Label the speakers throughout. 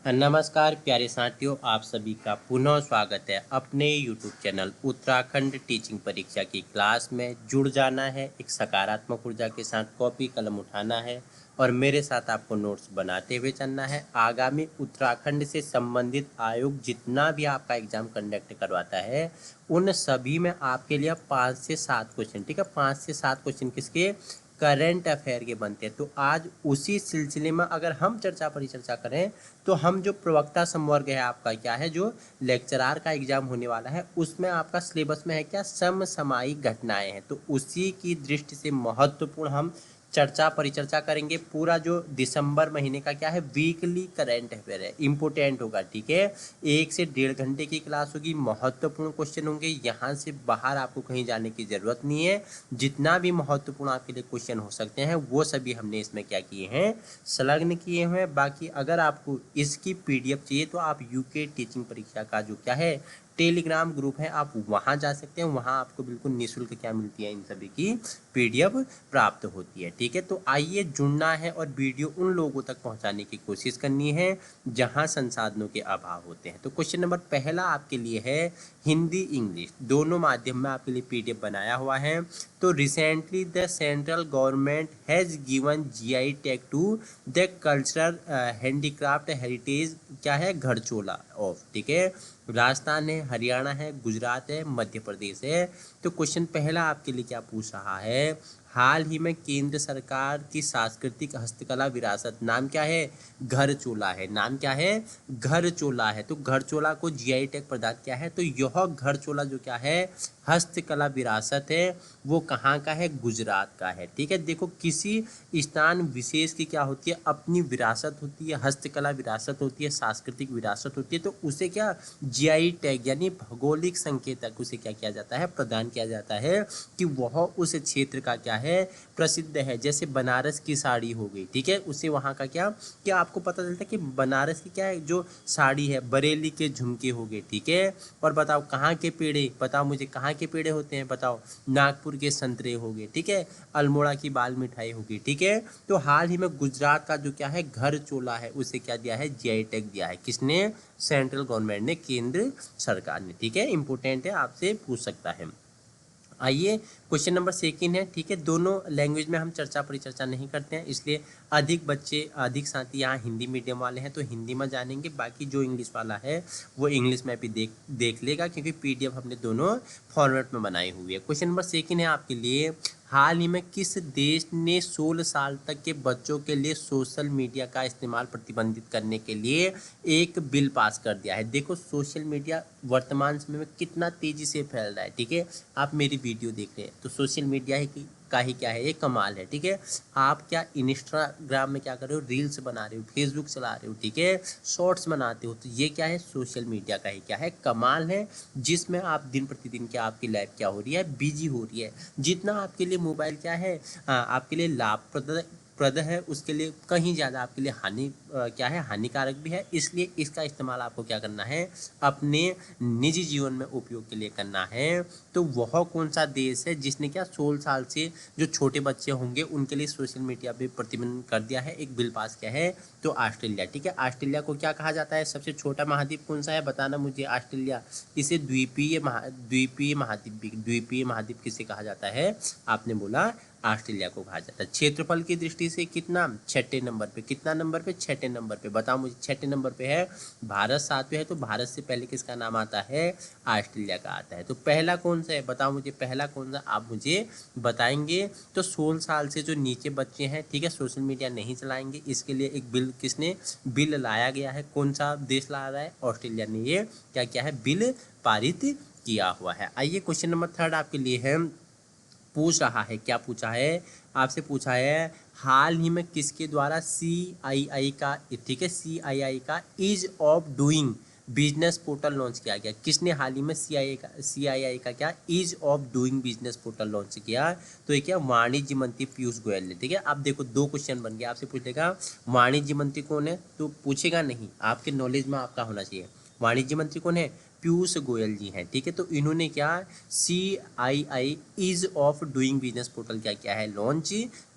Speaker 1: नमस्कार प्यारे साथियों, आप सभी का पुनः स्वागत है अपने YouTube चैनल उत्तराखंड टीचिंग परीक्षा की क्लास में। जुड़ जाना है, एक सकारात्मक ऊर्जा के साथ कॉपी कलम उठाना है और मेरे साथ आपको नोट्स बनाते हुए चलना है। आगामी उत्तराखंड से संबंधित आयोग जितना भी आपका एग्जाम कंडक्ट करवाता है, उन सभी में आपके लिए 5 से 7 क्वेश्चन, ठीक है, 5 से 7 क्वेश्चन किसके, करंट अफेयर के बनते हैं। तो आज उसी सिलसिले में अगर हम चर्चा परिचर्चा करें तो हम जो प्रवक्ता संवर्ग है आपका क्या है, जो लेक्चरार का एग्जाम होने वाला है, उसमें आपका सिलेबस में है क्या, समसामयिक घटनाएं हैं। तो उसी की दृष्टि से महत्वपूर्ण हम चर्चा परिचर्चा करेंगे। पूरा जो दिसंबर महीने का क्या है, वीकली करंट अफेयर है, इंपोर्टेंट होगा, ठीक है। 1 से 1.5 घंटे की क्लास होगी, महत्वपूर्ण क्वेश्चन होंगे, यहाँ से बाहर आपको कहीं जाने की जरूरत नहीं है। जितना भी महत्वपूर्ण आपके लिए क्वेश्चन हो सकते हैं वो सभी हमने इसमें क्या किए हैं, संलग्न किए हुए हैं। बाकी अगर आपको इसकी पीडीएफ चाहिए तो आप यूके टीचिंग परीक्षा का जो क्या है टेलीग्राम ग्रुप है, आप वहां जा सकते हैं। वहां आपको बिल्कुल निःशुल्क क्या मिलती है, इन सभी की पीडीएफ प्राप्त होती है, ठीक है। तो आइए जुड़ना है और वीडियो उन लोगों तक पहुंचाने की कोशिश करनी है जहां संसाधनों के अभाव होते हैं। तो क्वेश्चन नंबर पहला आपके लिए है, हिंदी इंग्लिश दोनों माध्यम में आपके लिए पीडीएफ बनाया हुआ है। तो recently the central government has given GI tag to the cultural handicraft heritage क्या है, घड़चोला ऑफ, ठीक है। राजस्थान है, हरियाणा है, गुजरात है, मध्य प्रदेश है। तो क्वेश्चन पहला आपके लिए क्या पूछ रहा है, हाल ही में केंद्र सरकार की सांस्कृतिक हस्तकला विरासत नाम क्या है, घरचोला है। नाम क्या है, घरचोला है। तो घरचोला को जीआई टैग प्रदान किया है। तो यह घरचोला जो क्या है, हस्तकला विरासत है, वो कहाँ का है, गुजरात का है, ठीक है। देखो, किसी स्थान विशेष की क्या होती है, अपनी विरासत होती है, हस्तकला विरासत होती है, सांस्कृतिक विरासत होती है। तो उसे क्या, जीआई टैग यानी भौगोलिक संकेतक उसे क्या किया जाता है, प्रदान किया जाता है कि वह उस क्षेत्र का क्या है, प्रसिद्ध है। जैसे बनारस की साड़ी हो गई, ठीक है, उसे वहाँ का क्या आपको पता चलता है कि बनारस की क्या है जो साड़ी है, बरेली के झुमके हो गए, ठीक है। और बताओ कहाँ के पेड़े, बताओ मुझे कहाँ के पेड़े होते हैं, बताओ, नागपुर के संतरे हो गए, ठीक है, अल्मोड़ा की बाल मिठाई होगी, ठीक है। तो हाल ही में गुजरात का जो क्या है, घर चोला है, उसे क्या दिया है, जीआई टैग दिया है। किसने, सेंट्रल गवर्नमेंट ने, केंद्र सरकार ने, ठीक है। इंपोर्टेंट है, आपसे पूछ सकता है। आइए क्वेश्चन नंबर सेकंड है, ठीक है। दोनों लैंग्वेज में हम चर्चा परिचर्चा नहीं करते हैं, इसलिए अधिक बच्चे अधिक साथी यहाँ हिंदी मीडियम वाले हैं तो हिंदी में जानेंगे। बाकी जो इंग्लिश वाला है वो इंग्लिश में भी देख लेगा, क्योंकि पीडीएफ हमने दोनों फॉर्मेट में बनाई हुई है। क्वेश्चन नंबर सेकंड है आपके लिए, हाल ही में किस देश ने 16 साल तक के बच्चों के लिए सोशल मीडिया का इस्तेमाल प्रतिबंधित करने के लिए एक बिल पास कर दिया है। देखो, सोशल मीडिया वर्तमान समय में कितना तेजी से फैल रहा है, ठीक है। आप मेरी वीडियो देख रहे हैं तो सोशल मीडिया का ही क्या है, ये कमाल है, ठीक है। आप क्या इंस्टाग्राम में क्या कर रहे हो, रील्स बना रहे हो, फेसबुक चला रहे हो, ठीक है, शॉर्ट्स बनाते हो, तो ये क्या है, सोशल मीडिया का ही क्या है, कमाल है, जिसमें आप दिन प्रतिदिन क्या आपकी लाइफ क्या हो रही है, बिजी हो रही है। जितना आपके लिए मोबाइल क्या है, आपके लिए लाभप्रद है, उसके लिए कहीं ज़्यादा आपके लिए क्या है, हानिकारक भी है। इसलिए इसका इस्तेमाल आपको क्या करना है, अपने निजी जीवन में उपयोग के लिए करना है। तो वह कौन सा देश है जिसने क्या 16 साल से जो छोटे बच्चे होंगे उनके लिए सोशल मीडिया पे प्रतिबंध कर दिया है, एक बिल पास किया है। तो ऑस्ट्रेलिया, ठीक है। ऑस्ट्रेलिया को क्या कहा जाता है, सबसे छोटा महाद्वीप कौन सा है, बताना मुझे। ऑस्ट्रेलिया, इसे द्वीपीय महाद्वीप किसे कहा जाता है, आपने बोला ऑस्ट्रेलिया को कहा जाता है। क्षेत्रफल की दृष्टि से कितना, 6ठे नंबर पे, कितना नंबर पे, 6ठे नंबर पे, बताओ मुझे। 6ठे नंबर पे है, भारत 7वें है, तो भारत से पहले किसका नाम आता है, ऑस्ट्रेलिया का आता है। तो पहला कौन सा है, बताओ मुझे, पहला कौन सा, आप मुझे बताएंगे। तो 16 साल से जो नीचे बच्चे हैं, ठीक है, सोशल मीडिया नहीं चलाएंगे, इसके लिए एक बिल किसने, बिल लाया गया है, कौन सा देश ला रहा है, ऑस्ट्रेलिया ने ये क्या किया है, बिल पारित किया हुआ है। आइए क्वेश्चन नंबर थर्ड आपके लिए है, पूछ रहा है, क्या पूछा है, आपसे पूछा है, हाल ही में किसके द्वारा CII का, ठीक है, CII का ease of doing business portal launch किया गया। किसने हाल ही में CII का क्या ease of doing business portal launch किया, तो ये क्या, वाणिज्य मंत्री पीयूष गोयल ने, ठीक है। अब देखो, 2 क्वेश्चन बन गया, आपसे पूछेगा वाणिज्य मंत्री कौन है, तो पूछेगा नहीं, आपके नॉलेज में आपका होना चाहिए। वाणिज्य मंत्री कौन है, पीयूष गोयल जी हैं, ठीक है। तो इन्होंने क्या CII ease of doing business portal क्या किया है, लॉन्च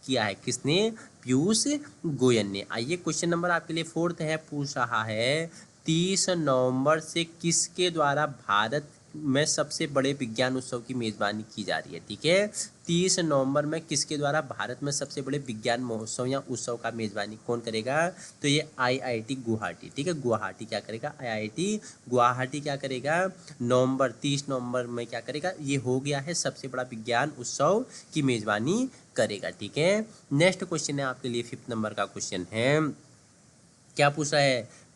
Speaker 1: किया है। किसने, पीयूष गोयल ने। आइए क्वेश्चन नंबर आपके लिए फोर्थ है, पूछ रहा है 30 नवंबर से किसके द्वारा भारत में सबसे बड़े विज्ञान उत्सव की मेजबानी की जा रही है, ठीक है। 30 नवंबर में किसके द्वारा भारत में सबसे बड़े विज्ञान महोत्सव या उत्सव का मेजबानी कौन करेगा, तो ये IIT गुवाहाटी, ठीक है। गुवाहाटी क्या करेगा, IIT गुवाहाटी क्या करेगा, 30 नवंबर में क्या करेगा, ये हो गया है सबसे बड़ा विज्ञान उत्सव की मेजबानी करेगा, ठीक है। नेक्स्ट क्वेश्चन है आपके लिए 5th नंबर का क्वेश्चन है, क्या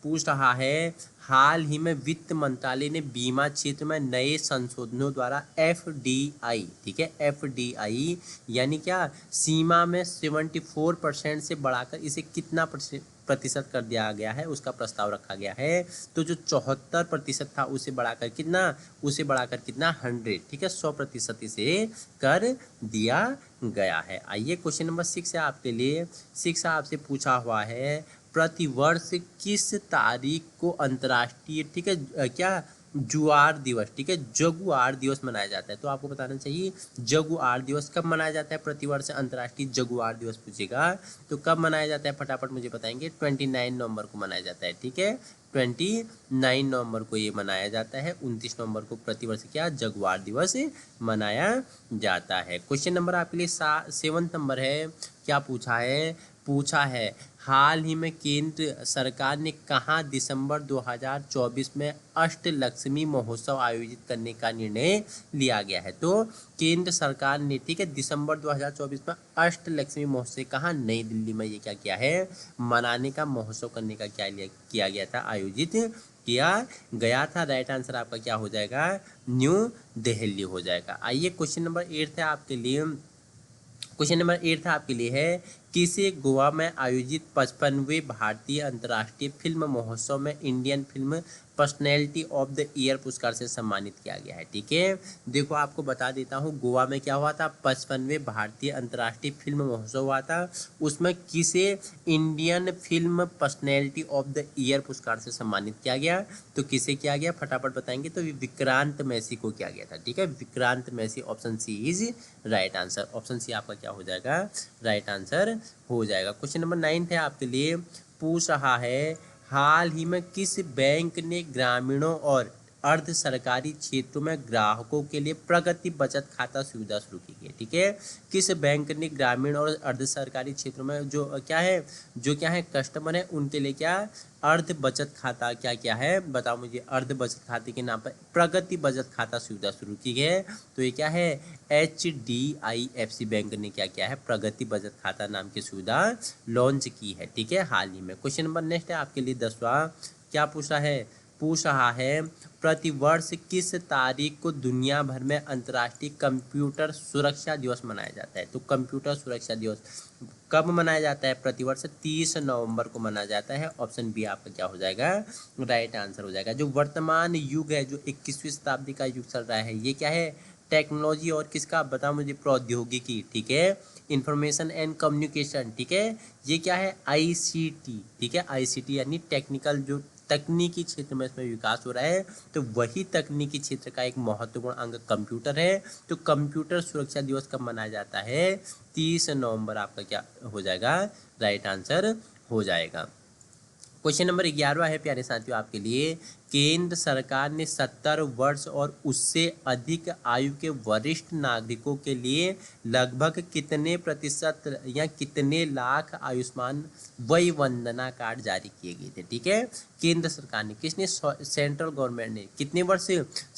Speaker 1: पूछ रहा है हाल ही में वित्त मंत्रालय ने बीमा क्षेत्र में नए संशोधनों द्वारा FDI, ठीक है, FDI यानी क्या, सीमा में 74% से बढ़ाकर इसे कितना प्रतिशत कर दिया गया है, उसका प्रस्ताव रखा गया है। तो जो 74% था उसे बढ़ाकर कितना, 100, ठीक है, 100% इसे कर दिया गया है। आइए क्वेश्चन नंबर 6 है आपके लिए। 6 आपसे पूछा हुआ है प्रतिवर्ष किस तारीख को अंतर्राष्ट्रीय, ठीक है, क्या जुआर दिवस, ठीक है, जगुआर दिवस मनाया जाता है। तो आपको बताना चाहिए जगुआर दिवस कब मनाया जाता है, प्रतिवर्ष अंतर्राष्ट्रीय जगुआर दिवस पूछेगा तो कब मनाया जाता है, फटाफट मुझे बताएंगे। 29 नवंबर को मनाया जाता है, ठीक है, 29 नवंबर को ये मनाया जाता है। 29 नवंबर को प्रतिवर्ष क्या जगुआर दिवस मनाया जाता है। क्वेश्चन नंबर आपके लिए 7th नंबर है, क्या पूछा है हाल ही में केंद्र सरकार ने कहाँ दिसंबर 2024 में अष्टलक्ष्मी महोत्सव आयोजित करने का निर्णय लिया गया है। तो केंद्र सरकार ने, ठीक है, दिसंबर 2024 में अष्टलक्ष्मी महोत्सव कहाँ, नई दिल्ली में ये क्या किया है, मनाने का, महोत्सव करने का क्या किया गया था, आयोजित किया गया था। राइट आंसर आपका क्या हो जाएगा, न्यू दिल्ली हो जाएगा। आइए क्वेश्चन नंबर 8 है आपके लिए। क्वेश्चन नंबर 8 आपके लिए है किसे गोवा में आयोजित 55वें भारतीय अंतर्राष्ट्रीय फिल्म महोत्सव में Indian film personality of the year पुरस्कार से सम्मानित किया गया है, ठीक है। देखो आपको बता देता हूँ गोवा में क्या हुआ था, 55वें भारतीय अंतर्राष्ट्रीय फिल्म महोत्सव हुआ था। उसमें किसे Indian film personality of the year पुरस्कार से सम्मानित किया गया, तो किसे किया गया फटाफट बताएंगे, तो विक्रांत मैसी को किया गया था, ठीक है, Vikrant Massey. Option C is right answer, option C आपका क्या हो जाएगा, राइट आंसर हो जाएगा। क्वेश्चन नंबर 9 है आपके लिए, पूछ रहा है हाल ही में किस बैंक ने ग्रामीणों और अर्ध सरकारी क्षेत्रों में ग्राहकों के लिए प्रगति बचत खाता सुविधा शुरू की है, ठीक है। किस बैंक ने ग्रामीण और अर्ध सरकारी क्षेत्रों में जो क्या है कस्टमर है उनके लिए क्या अर्ध बचत खाता क्या है, बताओ मुझे। अर्ध बचत खाते के नाम पर प्रगति बचत खाता सुविधा शुरू की है। तो ये क्या है, HDIFC बैंक ने क्या किया है, प्रगति बचत खाता नाम की सुविधा लॉन्च की है, ठीक है, हाल ही में। क्वेश्चन नंबर नेक्स्ट है आपके लिए 10वां, क्या पूछ रहा है प्रतिवर्ष किस तारीख को दुनिया भर में अंतर्राष्ट्रीय कंप्यूटर सुरक्षा दिवस मनाया जाता है। तो कंप्यूटर सुरक्षा दिवस कब मनाया जाता है, प्रतिवर्ष 30 नवंबर को मनाया जाता है। ऑप्शन बी आपका क्या हो जाएगा, राइट आंसर हो जाएगा। जो वर्तमान युग है, जो 21वीं शताब्दी का युग चल रहा है, ये क्या है, टेक्नोलॉजी और किसका, बताओ मुझे, प्रौद्योगिकी, ठीक है, इंफॉर्मेशन एंड कम्युनिकेशन, ठीक है। ये क्या है, ICT, ठीक है, ICT यानी टेक्निकल, जो तकनीकी क्षेत्र में इसमें विकास हो रहा है, तो वही तकनीकी क्षेत्र का एक महत्वपूर्ण अंग कंप्यूटर है। तो कंप्यूटर सुरक्षा दिवस कब मनाया जाता है, 30 नवंबर आपका क्या हो जाएगा, राइट आंसर हो जाएगा। क्वेश्चन नंबर 11 है प्यारे साथियों आपके लिए, केंद्र सरकार ने 70 वर्ष और उससे अधिक आयु के वरिष्ठ नागरिकों के लिए लगभग कितने प्रतिशत या कितने लाख आयुष्मान वय वंदना कार्ड जारी किए गए थे, ठीक है। केंद्र सरकार ने, किसने, सेंट्रल गवर्नमेंट ने, कितने वर्ष,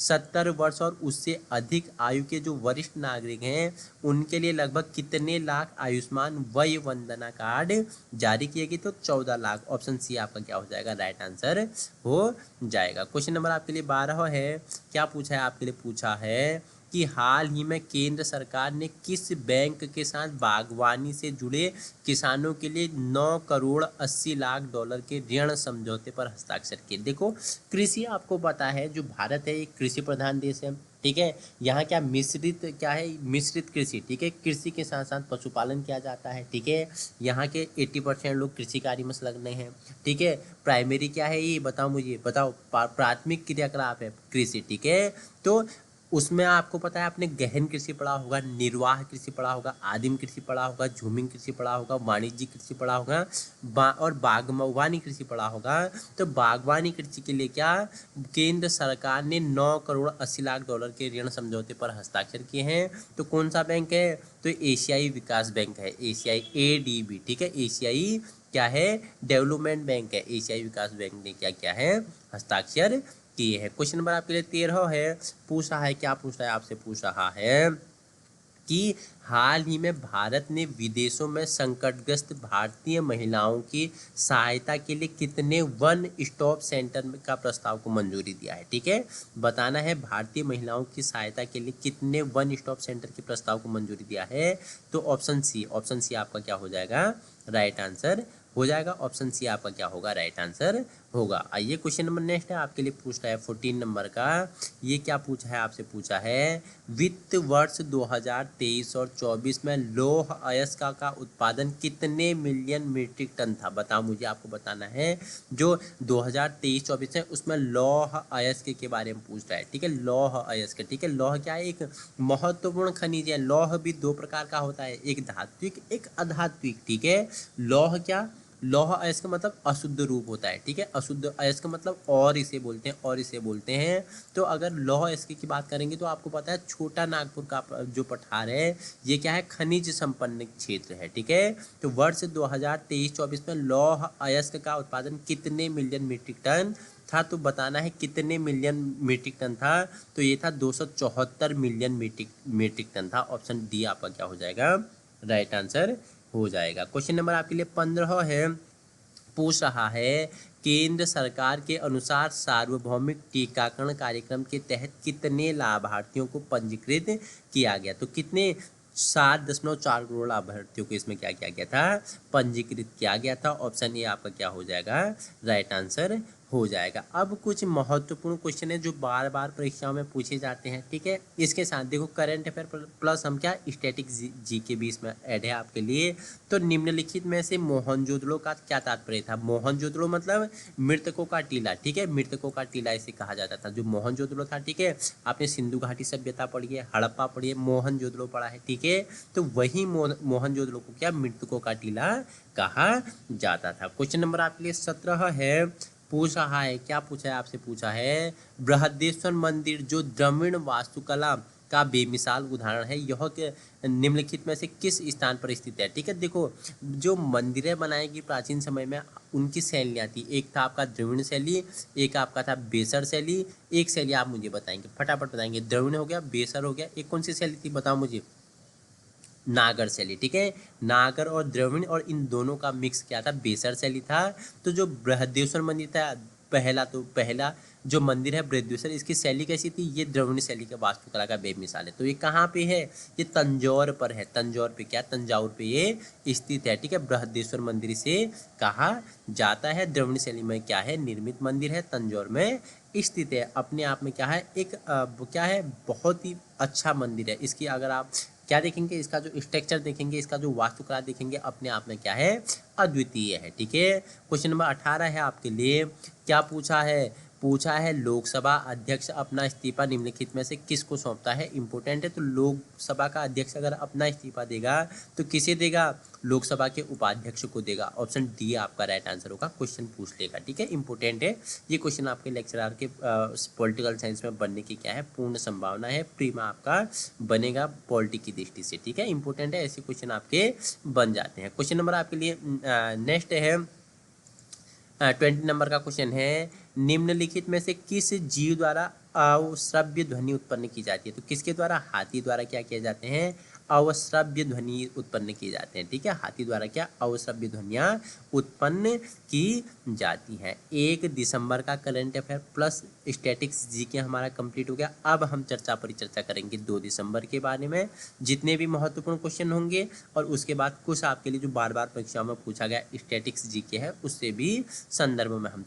Speaker 1: 70 वर्ष और उससे अधिक आयु के जो वरिष्ठ नागरिक हैं उनके लिए लगभग कितने लाख आयुष्मान वय वंदना कार्ड जारी किए गए, तो 14 लाख। ऑप्शन सी आपका क्या हो जाएगा, राइट आंसर हो जाएगा। क्वेश्चन नंबर आपके लिए 12 है, क्या पूछा है आपके लिए, पूछा है कि हाल ही में केंद्र सरकार ने किस बैंक के साथ बागवानी से जुड़े किसानों के लिए 9 करोड़ 80 लाख डॉलर के ऋण समझौते पर हस्ताक्षर किए। देखो, कृषि आपको पता है, जो भारत है एक कृषि प्रधान देश है, ठीक है। यहाँ क्या मिश्रित कृषि, ठीक है। कृषि के साथ साथ पशुपालन किया जाता है, ठीक है। यहाँ के 80% लोग कृषि कार्य में संलग्न हैं, ठीक है। प्राइमरी क्या है ये बताओ मुझे, बताओ। प्राथमिक क्रियाकलाप है कृषि, ठीक है। तो उसमें आपको पता है, आपने गहन कृषि पढ़ा होगा, निर्वाह कृषि पढ़ा होगा, आदिम कृषि पढ़ा होगा, झूमिंग कृषि पढ़ा होगा, वाणिज्यिक कृषि पढ़ा होगा, और बागवानी कृषि पढ़ा होगा। तो बागवानी कृषि के लिए क्या केंद्र सरकार ने 9 करोड़ 80 लाख डॉलर के ऋण समझौते पर हस्ताक्षर किए हैं। तो कौन सा बैंक है? तो एशियाई विकास बैंक है, एशियाई ADB, ठीक है। एशियाई क्या है? डेवलपमेंट बैंक है। एशियाई विकास बैंक ने क्या किया है? हस्ताक्षर किए हैं। क्वेश्चन नंबर आपके लिए 13 है। पूछ रहा है, क्या पूछ रहा है आपसे? पूछ रहा है कि हाल ही में भारत ने विदेशों में संकटग्रस्त भारतीय महिलाओं की सहायता के लिए कितने वन स्टॉप सेंटर का प्रस्ताव को मंजूरी दिया है, ठीक है। बताना है भारतीय महिलाओं की सहायता के लिए कितने वन स्टॉप सेंटर के प्रस्ताव को मंजूरी दिया है। तो ऑप्शन सी आपका क्या हो जाएगा? राइट आंसर हो जाएगा। ऑप्शन सी आपका क्या होगा? राइट आंसर होगा। आइए क्वेश्चन नंबर नेक्स्ट है आपके लिए, पूछता है 14 नंबर का। ये क्या पूछा है आपसे? पूछा है वित्त वर्ष 2023 और 24 में लौह अयस्क का उत्पादन कितने मिलियन मीट्रिक टन था? बताओ मुझे, आपको बताना है। जो 2023-24 है उसमें लौह अयस्क के बारे में पूछ रहा है, ठीक है। लौह अयस्क, ठीक है। लौह क्या है? एक महत्वपूर्ण खनिज है। लौह भी दो प्रकार का होता है, एक धात्विक, एक अधात्विक, ठीक है। लौह क्या? लौह अयस्क मतलब अशुद्ध रूप होता है, ठीक है। अशुद्ध अयस्क मतलब और इसे बोलते हैं। तो अगर लौह अयस्क की बात करेंगे तो आपको पता है छोटा नागपुर का जो पठार है ये क्या है? खनिज संपन्न क्षेत्र है, ठीक है। तो वर्ष 2023-24 में लौह अयस्क का उत्पादन कितने मिलियन मीट्रिक टन था? तो बताना है कितने मिलियन मीट्रिक टन था। तो ये था 274 मिलियन मीट्रिक टन था। ऑप्शन डी आपका क्या हो जाएगा? राइट आंसर हो जाएगा। क्वेश्चन नंबर आपके लिए 15 है। पूछ रहा है केंद्र सरकार के अनुसार सार्वभौमिक टीकाकरण कार्यक्रम के तहत कितने लाभार्थियों को पंजीकृत किया गया? तो कितने? 7.4 करोड़ लाभार्थियों को इसमें क्या किया गया था? पंजीकृत किया गया था। ऑप्शन ए आपका क्या हो जाएगा? राइट आंसर हो जाएगा। अब कुछ महत्वपूर्ण क्वेश्चन है जो बार बार परीक्षाओं में पूछे जाते हैं, ठीक है। इसके साथ देखो करंट अफेयर प्लस हम क्या स्टैटिक जी के भी इसमें ऐड है आपके लिए। तो निम्नलिखित में से मोहनजोदड़ो का क्या तात्पर्य था? मोहनजोदड़ो मतलब मृतकों का टीला, ठीक है। मृतकों का टीला इसे कहा जाता था। जो मोहनजोदड़ो था, ठीक है। आपने सिंधु घाटी सभ्यता पढ़ी है, हड़प्पा पढ़ी है, मोहनजोदड़ो पढ़ा है, ठीक है। तो वही मोहनजोदड़ो को क्या मृतकों का टीला कहा जाता था। क्वेश्चन नंबर आपके लिए 17 है। पूछ रहा है, क्या पूछा है आपसे? पूछा है बृहदेश्वर मंदिर जो द्रविड़ वास्तुकला का बेमिसाल उदाहरण है, यह के निम्नलिखित में से किस स्थान पर स्थित है? ठीक है। देखो, जो मंदिरें बनाई गई प्राचीन समय में उनकी शैलियाँ थी। एक था आपका द्रविड़ शैली, एक आपका था बेसर शैली। एक शैली आप मुझे बताएंगे, फटाफट बताएंगे। द्रविड़ हो गया, बेसर हो गया, एक कौन सी शैली थी बताओ मुझे? नागर शैली, ठीक है। नागर और द्रविड़ और इन दोनों का मिक्स क्या था? बेसर शैली था। तो जो बृहदेश्वर मंदिर था, पहला जो मंदिर है बृहदेश्वर, इसकी शैली कैसी थी? ये द्रविड़ शैली के वास्तुकला का बेमिसाल है। तो ये कहाँ पे है? ये तंजौर पर है। तंजौर पे क्या? तंजावुर पे ये स्थित है, ठीक है। बृहदेश्वर मंदिर से कहा जाता है। द्रविड़ शैली में क्या है? निर्मित मंदिर है, तंजौर में स्थित है। अपने आप में क्या है? एक क्या है? बहुत ही अच्छा मंदिर है। इसकी अगर आप क्या देखेंगे? इसका जो स्ट्रक्चर देखेंगे, इसका जो वास्तुकला देखेंगे, अपने आप में क्या है? अद्वितीय है, ठीक है। क्वेश्चन नंबर 18 है आपके लिए। क्या पूछा है? पूछा है लोकसभा अध्यक्ष अपना इस्तीफा निम्नलिखित में से किसको सौंपता है? इंपॉर्टेंट है। तो लोकसभा का अध्यक्ष अगर अपना इस्तीफा देगा तो किसे देगा? लोकसभा के उपाध्यक्ष को देगा। ऑप्शन डी आपका राइट आंसर होगा। क्वेश्चन पूछ लेगा, ठीक है। इंपॉर्टेंट है ये क्वेश्चन, आपके लेक्चरर के पॉलिटिकल साइंस में बनने की क्या है? पूर्ण संभावना है। प्री में आपका बनेगा पॉलिटी की दृष्टि से, ठीक है। इंपॉर्टेंट है, ऐसे क्वेश्चन आपके बन जाते हैं। क्वेश्चन नंबर आपके लिए नेक्स्ट है 20 नंबर का क्वेश्चन है। निम्नलिखित में से किस जीव द्वारा अश्रव्य ध्वनि उत्पन्न की जाती है? तो किसके द्वारा? हाथी द्वारा क्या किए जाते हैं? अवश्रव्य ध्वनि उत्पन्न किए जाते हैं। ठीक है, हाथी द्वारा क्या अवश्रव्य ध्वनियाँ उत्पन्न की जाती हैं। 1 दिसंबर का current affair plus statics GK हमारा कंप्लीट हो गया। अब हम परिचर्चा करेंगे 2 दिसंबर के बारे में, जितने भी महत्वपूर्ण क्वेश्चन होंगे, और उसके बाद कुछ आपके लिए जो बार बार परीक्षाओं में पूछा गया स्टैटिक्स जीके है उससे भी संदर्भ में हम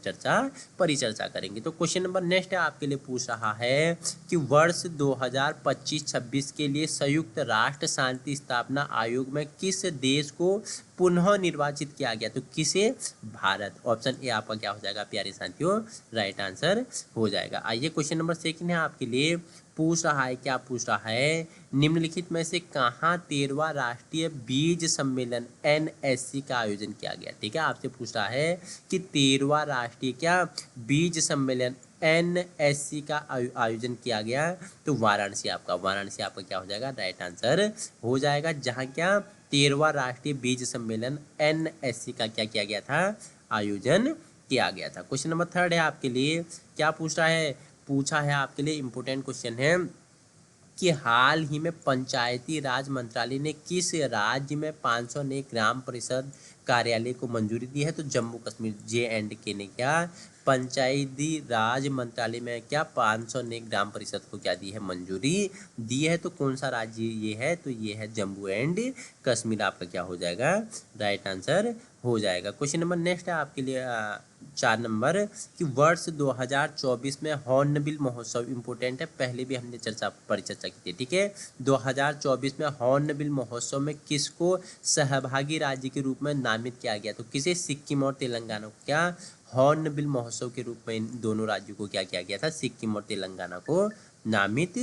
Speaker 1: परिचर्चा करेंगे। तो क्वेश्चन नंबर नेक्स्ट है आपके लिए पूछ रहा है कि वर्ष 2025-26 के लिए संयुक्त राष्ट्र शांति स्थापना आयोग में किस देश को पुनः निर्वाचित किया गया? तो किसे? भारत। ऑप्शन ए आपका क्या हो जाएगा प्यारे साथियों? राइट आंसर हो जाएगा। आइए क्वेश्चन नंबर सेकंड है आपके लिए पूछ रहा है, क्या पूछ रहा है, निम्नलिखित में से कहाँ 13वां राष्ट्रीय बीज सम्मेलन NSC का आयोजन किया गया? ठीक है, आपसे पूछ रहा है कि 13वां राष्ट्रीय क्या बीज सम्मेलन NSC का आयोजन किया गया? तो वाराणसी आपका क्या हो जाएगा? राइट आंसर हो जाएगा। जहाँ क्या 13वां राष्ट्रीय बीज सम्मेलन NSC का क्या किया गया था? आयोजन किया गया था। क्वेश्चन नंबर थर्ड है आपके लिए, क्या पूछ रहा है? पूछा है आपके लिए इम्पोर्टेंट क्वेश्चन है कि हाल ही में पंचायती राज मंत्रालय ने किस राज्य में 500 नए ग्राम परिषद कार्यालय को मंजूरी दी है? तो जम्मू कश्मीर JNK ने क्या पंचायती राज मंत्रालय में क्या 500 नए ग्राम परिषद को क्या दी है? मंजूरी दी है। तो कौन सा राज्य ये है? तो ये है जम्मू एंड कश्मीर। आपका क्या हो जाएगा? राइट आंसर हो जाएगा। क्वेश्चन नंबर नेक्स्ट है आपके लिए 4 नंबर कि वर्ष 2024 में हॉर्नबिल महोत्सव इम्पोर्टेंट है, पहले भी हमने परिचर्चा की थी। ठीक है, 2024 में हॉर्नबिल महोत्सव में किसको सहभागी राज्य के रूप में नामित किया गया? तो किसे? सिक्किम और तेलंगाना को क्या हॉर्नबिल महोत्सव के रूप में इन दोनों राज्यों को क्या किया गया था? सिक्किम और तेलंगाना को नामित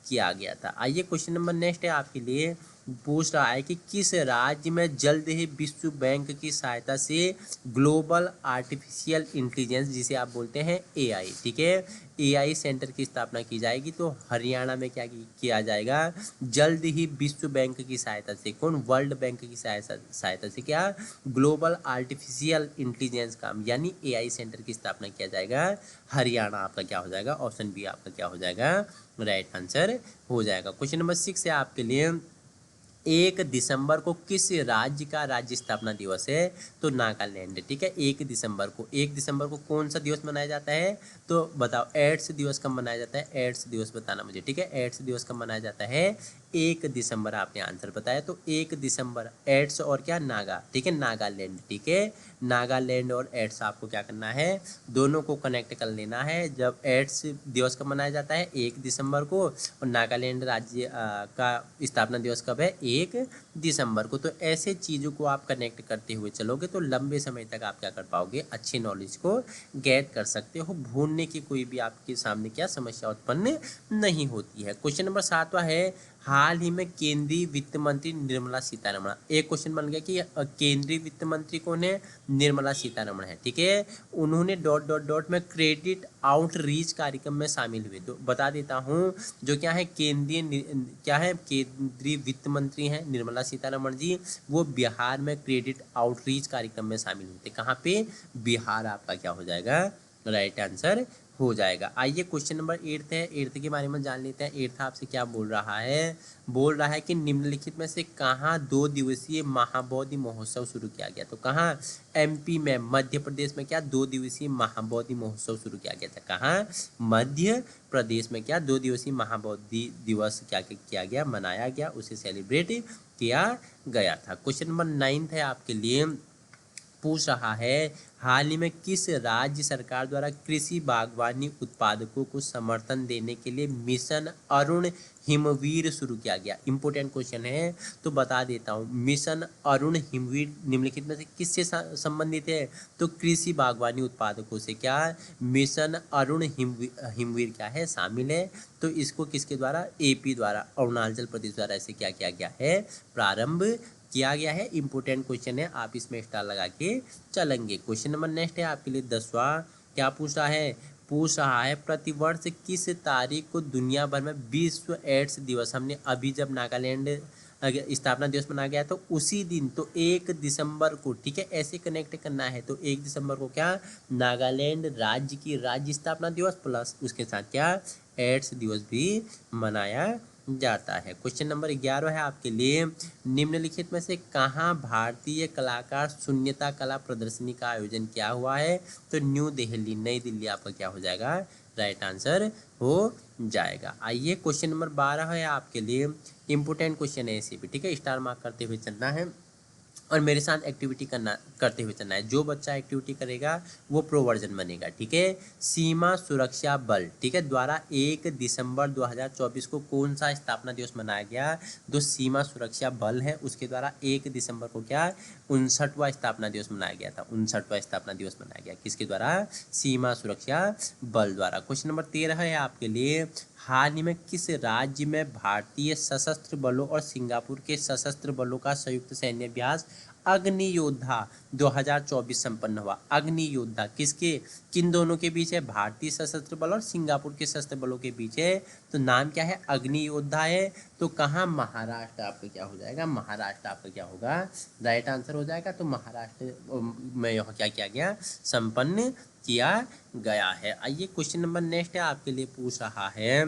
Speaker 1: किया गया था। आइए क्वेश्चन नंबर नेक्स्ट है आपके लिए पूछ रहा है कि किस राज्य में जल्द ही विश्व बैंक की सहायता से ग्लोबल आर्टिफिशियल इंटेलिजेंस जिसे आप बोलते हैं AI, ठीक है, AI सेंटर की स्थापना की जाएगी? तो हरियाणा में क्या किया जाएगा? जल्द ही विश्व बैंक की सहायता से, कौन? वर्ल्ड बैंक की सहायता से क्या ग्लोबल आर्टिफिशियल इंटेलिजेंस का यानी AI सेंटर की स्थापना किया जाएगा? हरियाणा आपका क्या हो जाएगा? ऑप्शन बी आपका क्या हो जाएगा? राइट आंसर हो जाएगा। क्वेश्चन नंबर 6 है आपके लिए, 1 दिसंबर को किस राज्य का राज्य स्थापना दिवस है? तो नागालैंड। ठीक है, 1 दिसंबर को कौन सा दिवस मनाया जाता है? तो बताओ, एड्स दिवस कब मनाया जाता है? एड्स दिवस बताना मुझे। ठीक है, एड्स दिवस कब मनाया जाता है? 1 दिसंबर। आपने आंसर बताया। तो 1 दिसंबर एड्स और क्या नागा, ठीक है, नागालैंड। ठीक है, नागालैंड और एड्स आपको क्या करना है? दोनों को कनेक्ट कर लेना है। जब एड्स दिवस कब मनाया जाता है? 1 दिसंबर को, और नागालैंड राज्य का स्थापना दिवस कब है? 1 दिसंबर को। तो ऐसे चीज़ों को आप कनेक्ट करते हुए चलोगे तो लंबे समय तक आप क्या कर पाओगे? अच्छी नॉलेज को गेट कर सकते हो। भूलने की कोई भी आपके सामने क्या समस्या उत्पन्न नहीं होती है। क्वेश्चन नंबर 7वां है, हाल ही में केंद्रीय वित्त मंत्री निर्मला सीतारमण, एक क्वेश्चन बन गया कि केंद्रीय वित्त मंत्री कौन है? निर्मला सीतारमण है। ठीक है, उन्होंने ... में क्रेडिट आउटरीच कार्यक्रम में शामिल हुए। तो बता देता हूँ, जो क्या है केंद्रीय वित्त मंत्री हैं निर्मला सीतारमण जी, वो बिहार में क्रेडिट आउटरीच कार्यक्रम में शामिल हुए थे। कहाँ पे? बिहार। आपका क्या हो जाएगा? राइट आंसर हो जाएगा। आइए क्वेश्चन नंबर 8 है, 8 के बारे में जान लेते हैं। 8 आपसे क्या बोल रहा है? बोल रहा है कि निम्नलिखित में से कहाँ 2 दिवसीय महाबोधि महोत्सव शुरू किया गया? तो कहाँ? MP में, मध्य प्रदेश में क्या 2 दिवसीय महाबोधि महोत्सव शुरू किया गया था? कहाँ? मध्य प्रदेश में क्या 2 दिवसीय महाबोधि दिवस क्या किया गया? मनाया गया, उसे सेलिब्रेट किया गया था। क्वेश्चन नंबर 9 है आपके लिए, पूछ रहा है, हाल ही में किस राज्य सरकार द्वारा कृषि बागवानी उत्पादकों को समर्थन देने के लिए मिशन अरुण हिमवीर शुरू किया गया? इंपॉर्टेंट क्वेश्चन है, तो बता देता हूँ। मिशन अरुण हिमवीर निम्नलिखित में से किससे संबंधित है? तो कृषि बागवानी उत्पादकों से क्या मिशन अरुण हिमवीर क्या है? शामिल है। तो इसको किसके द्वारा? AP द्वारा, अरुणाचल प्रदेश द्वारा ऐसे क्या किया गया है? प्रारंभ किया गया है। इंपोर्टेंट क्वेश्चन है, आप इसमें स्टार लगा के चलेंगे। क्वेश्चन नंबर नेक्स्ट है आपके लिए 10वां, क्या पूछ रहा है? पूछ रहा है, प्रतिवर्ष किस तारीख को दुनिया भर में विश्व एड्स दिवस, हमने अभी जब नागालैंड स्थापना दिवस मनाया गया तो उसी दिन, तो 1 दिसंबर को, ठीक है, ऐसे कनेक्ट करना है। तो 1 दिसंबर को क्या नागालैंड राज्य की राज्य स्थापना दिवस प्लस उसके साथ क्या एड्स दिवस भी मनाया जाता है। क्वेश्चन नंबर 11 है आपके लिए, निम्नलिखित में से कहाँ भारतीय कलाकार शून्यता कला प्रदर्शनी का आयोजन किया हुआ है? तो न्यू दिल्ली, नई दिल्ली आपका क्या हो जाएगा? राइट आंसर हो जाएगा। आइए क्वेश्चन नंबर 12 है आपके लिए, इंपोर्टेंट क्वेश्चन है इसे भी, ठीक है, स्टार मार्क करते हुए चलना है और मेरे साथ एक्टिविटी करते हुए चलना है। जो बच्चा एक्टिविटी करेगा वो प्रो वर्जन बनेगा, ठीक है। सीमा सुरक्षा बल, ठीक है, द्वारा 1 दिसंबर 2024 को कौन सा स्थापना दिवस मनाया गया? जो सीमा सुरक्षा बल है उसके द्वारा 1 दिसंबर को क्या 59वां स्थापना दिवस मनाया गया था। 59वां स्थापना दिवस मनाया गया किसके द्वारा? सीमा सुरक्षा बल द्वारा। क्वेश्चन नंबर 13 है आपके लिए, हाल ही में किस राज्य में भारतीय सशस्त्र बलों और सिंगापुर के सशस्त्र बलों का संयुक्त सैन्य अभ्यास अग्नि योद्धा 2024 संपन्न हुआ? अग्नि योद्धा किसके, किन दोनों के बीच है? भारतीय सशस्त्र बल और सिंगापुर के सशस्त्र बलों के बीच है। तो नाम क्या है? अग्नि योद्धा है। तो कहाँ? महाराष्ट्र आपका क्या हो जाएगा? महाराष्ट्र आपका क्या होगा? राइट आंसर हो जाएगा। तो महाराष्ट्र में यह क्या किया गया? संपन्न किया गया है। आइए क्वेश्चन नंबर नेक्स्ट है आपके लिए, पूछ रहा है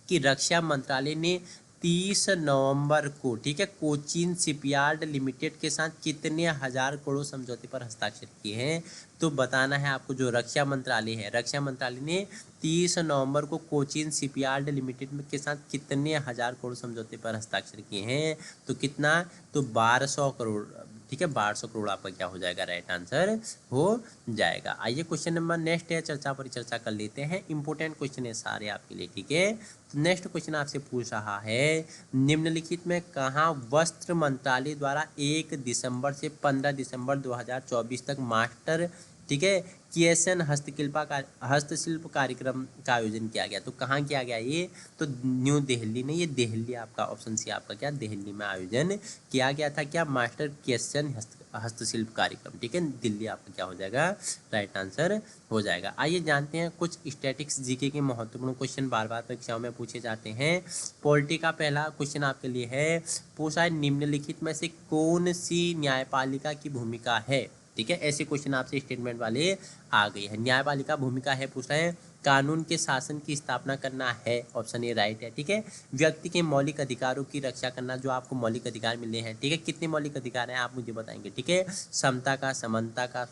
Speaker 1: कि रक्षा मंत्रालय ने 30 नवंबर को, ठीक है, कोचीन शिपयार्ड लिमिटेड के साथ कितने हजार करोड़ समझौते पर हस्ताक्षर किए हैं? तो बताना है आपको। जो रक्षा मंत्रालय है, रक्षा मंत्रालय ने 30 नवंबर को कोचीन शिपयार्ड लिमिटेड के साथ कितने हजार करोड़ समझौते पर हस्ताक्षर किए हैं? तो कितना? तो 1200 करोड़, ठीक है, 1200 करोड़ आपका क्या हो जाएगा? राइट आंसर हो जाएगा। आइए क्वेश्चन नंबर नेक्स्ट है, चर्चा परिचर्चा कर लेते हैं। इंपोर्टेंट क्वेश्चन है सारे आपके लिए, ठीक है। तो नेक्स्ट क्वेश्चन आपसे पूछ रहा है, निम्नलिखित में कहाँ वस्त्र मंत्रालय द्वारा 1 दिसंबर से 15 दिसंबर 2024 तक मास्टर, ठीक है, किएसन हस्तशिल्प कार्यक्रम का आयोजन किया गया? तो कहाँ किया गया ये? तो न्यू दिल्ली नहीं, ये दिल्ली आपका ऑप्शन सी आपका क्या? दिल्ली में आयोजन किया गया था। क्या? मास्टर किएसन हस्तशिल्प कार्यक्रम, ठीक है, दिल्ली आपका क्या हो जाएगा? राइट आंसर हो जाएगा। आइए जानते हैं कुछ स्टैटिक्स जीके के महत्वपूर्ण क्वेश्चन बार बार परीक्षाओं में पूछे जाते हैं। पॉलिटी का पहला क्वेश्चन आपके लिए है, पूछा है निम्नलिखित में से कौन सी न्यायपालिका की भूमिका है? ठीक है, ऐसे क्वेश्चन आपसे स्टेटमेंट वाले आ गए हैं। न्यायपालिका भूमिका है, पूछा है कानून के शासन की स्थापना करना है, ऑप्शन ए राइट है, ठीक है। व्यक्ति के मौलिक अधिकारों की रक्षा करना, जो आपको मौलिक अधिकार मिले हैं, ठीक है, कितने मौलिक अधिकार हैं आप मुझे बताएंगे, ठीक है। समता का, समानता का,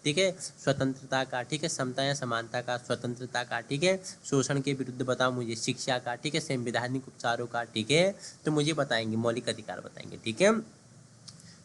Speaker 1: ठीक है, स्वतंत्रता का, ठीक है, समता या समानता का, स्वतंत्रता का, ठीक है, शोषण के विरुद्ध बताओ मुझे, शिक्षा का, ठीक है, संवैधानिक उपचारों का, ठीक है। तो मुझे बताएंगे मौलिक अधिकार बताएंगे, ठीक है।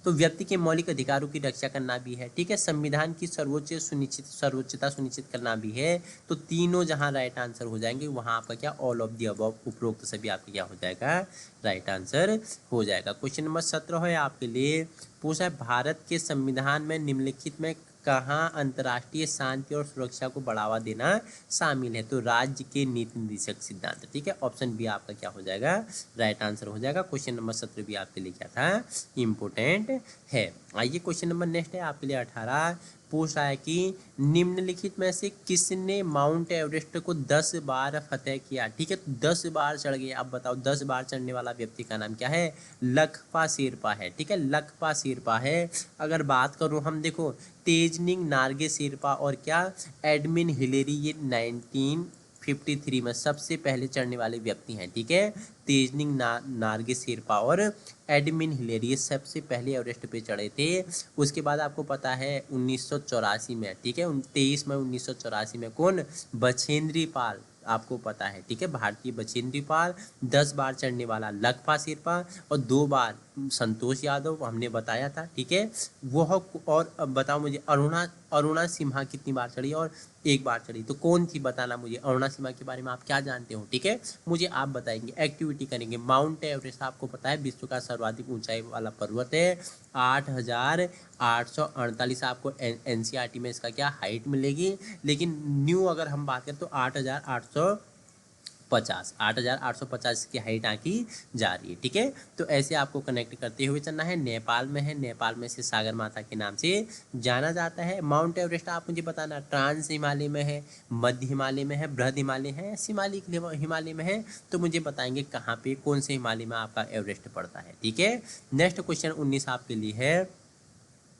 Speaker 1: तो व्यक्ति के मौलिक अधिकारों की रक्षा करना भी है, ठीक है, संविधान की सर्वोच्चता सुनिश्चित करना भी है। तो तीनों जहां राइट आंसर हो जाएंगे वहां आपका क्या? ऑल ऑफ द अबव, उपरोक्त सभी आपका क्या हो जाएगा? राइट आंसर हो जाएगा। क्वेश्चन नंबर 17 है आपके लिए, पूछा है भारत के संविधान में निम्नलिखित में कहाँ अंतर्राष्ट्रीय शांति और सुरक्षा को बढ़ावा देना शामिल है? तो राज्य के नीति निर्देशक सिद्धांत, ठीक है, ऑप्शन बी आपका क्या हो जाएगा? राइट आंसर हो जाएगा। क्वेश्चन नंबर 17 भी आपके लिए क्या था? इम्पोर्टेंट है। आइए क्वेश्चन नंबर नेक्स्ट है आपके लिए 18, पूछ रहा है कि निम्नलिखित में से किसने माउंट एवरेस्ट को 10 बार फतेह किया? ठीक है, 10 बार चढ़ गए। अब बताओ 10 बार चढ़ने वाला व्यक्ति का नाम क्या है? लखपा शेरपा है, ठीक है, लखपा शेरपा है। अगर बात करूं हम, देखो तेजनिंग नार्गे शेरपा और क्या एडमिन हिलेरी, ये 1953 में सबसे पहले चढ़ने वाले व्यक्ति हैं, ठीक है। तेजनिंग नार्गे शेरपा और एडमिन हिलेरी ये सबसे पहले एवरेस्ट पे चढ़े थे। उसके बाद आपको पता है 1984 में, ठीक है, 23 मई 1984 में कौन? बछेंद्री पाल, आपको पता है, ठीक है, भारतीय बछेंद्री पाल। 10 बार चढ़ने वाला लखपा शेरपा और 2 बार संतोष यादव, हमने बताया था, ठीक है वह। और अब बताओ मुझे अरुणा सिम्हा कितनी बार चढ़ी और 1 बार चढ़ी? तो कौन थी बताना मुझे। अरुणा सिम्हा के बारे में आप क्या जानते हो, ठीक है, मुझे आप बताएंगे। एक्टिविटी करेंगे। माउंट एवरेस्ट आपको पता है विश्व का सर्वाधिक ऊंचाई वाला पर्वत है, 8,848 आपको एनसीईआरटी में इसका क्या हाइट मिलेगी। लेकिन न्यू अगर हम बात करें तो 8,850 की हाइट आंकी जा रही है, ठीक है। तो ऐसे आपको कनेक्ट करते हुए चलना है। नेपाल में है, नेपाल में से सागर माता के नाम से जाना जाता है। माउंट एवरेस्ट आप मुझे बताना ट्रांस हिमालय में है, मध्य हिमालय में है, बृहद हिमालय है, शिमालिक हिमालय में है। तो मुझे बताएंगे कहाँ पे, कौन से हिमालय में आपका एवरेस्ट पड़ता है, ठीक है। नेक्स्ट क्वेश्चन 19 आपके लिए है,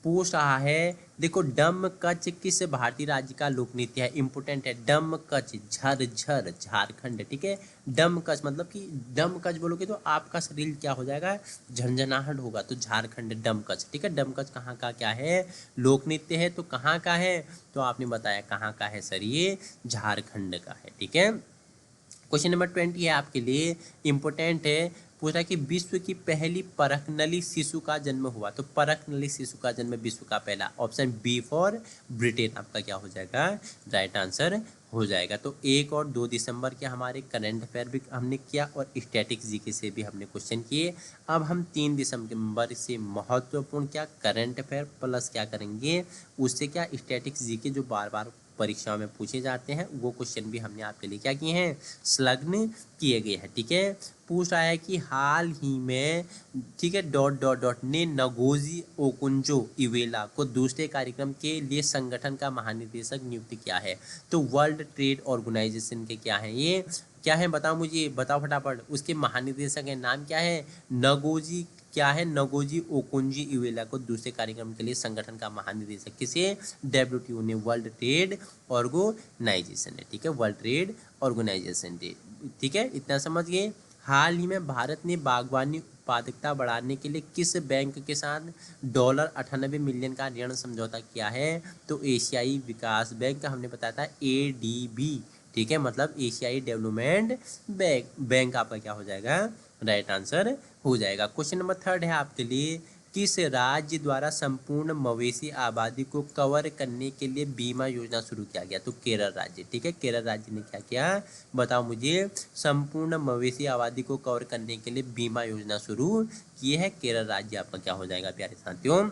Speaker 1: पूछ रहा है, देखो डमकच किस भारतीय राज्य का लोक नृत्य है, इंपोर्टेंट है। डमकच झरझर झारखंड, ठीक है। डमकच मतलब कि डमकच बोलोगे तो आपका शरीर क्या हो जाएगा, झंझनाहट होगा, तो झारखंड डमकच, ठीक है। डमकच कहाँ का क्या है, लोक नृत्य है, तो कहाँ का है, तो आपने बताया कहाँ का है सर, ये झारखंड का है, ठीक है। क्वेश्चन नंबर 20 है आपके लिए, इंपोर्टेंट है। पूछा कि विश्व की पहली परखनली शिशु का जन्म हुआ, तो परखनली शिशु का जन्म विश्व का पहला, ऑप्शन बी फॉर ब्रिटेन आपका क्या हो जाएगा, राइट आंसर हो जाएगा। तो 1 और 2 दिसंबर के हमारे करंट अफेयर भी हमने किया और स्टैटिक जीके से भी हमने क्वेश्चन किए। अब हम 3 दिसंबर से महत्वपूर्ण क्या करंट अफेयर प्लस क्या करेंगे, उससे क्या स्टैटिक जीके जो बार बार परीक्षाओं में पूछे जाते हैं वो क्वेश्चन भी हमने आपके लिए क्या किए हैं, संलग्न किए गए हैं, ठीक है। पूछ रहा है कि हाल ही में, ठीक है, डॉट डॉट डॉट ने नगोजी ओकुंजो इवेला को दूसरे कार्यक्रम के लिए संगठन का महानिदेशक नियुक्त किया है, तो वर्ल्ड ट्रेड ऑर्गेनाइजेशन के क्या है, ये क्या है बताओ मुझे, बताओ फटाफट, उसके महानिदेशक है, नाम क्या है, नगोजी क्या है, नगोजी ओकुंजी इवेला को दूसरे कार्यक्रम के लिए संगठन का महानिदेशक, किसे, डब्ल्यूटीओ ने, वर्ल्ड ट्रेड ऑर्गेनाइजेशन है, ठीक है, वर्ल्ड ट्रेड ऑर्गेनाइजेशन डे, ठीक है, इतना समझ गए। हाल ही में भारत ने बागवानी उत्पादकता बढ़ाने के लिए किस बैंक के साथ $98 मिलियन का ऋण समझौता किया है, तो एशियाई विकास बैंक का हमने बताया था ADB, ठीक है, मतलब एशियाई डेवलपमेंट बैंक आपका क्या हो जाएगा, राइट आंसर हो जाएगा। क्वेश्चन नंबर 3 है आपके लिए, किस राज्य द्वारा संपूर्ण मवेशी आबादी को कवर करने के लिए बीमा योजना शुरू किया गया, तो केरल राज्य, ठीक है, केरल राज्य ने क्या किया, बताओ मुझे, संपूर्ण मवेशी आबादी को कवर करने के लिए बीमा योजना शुरू की है, केरल राज्य आपका क्या हो जाएगा प्यारे साथियों,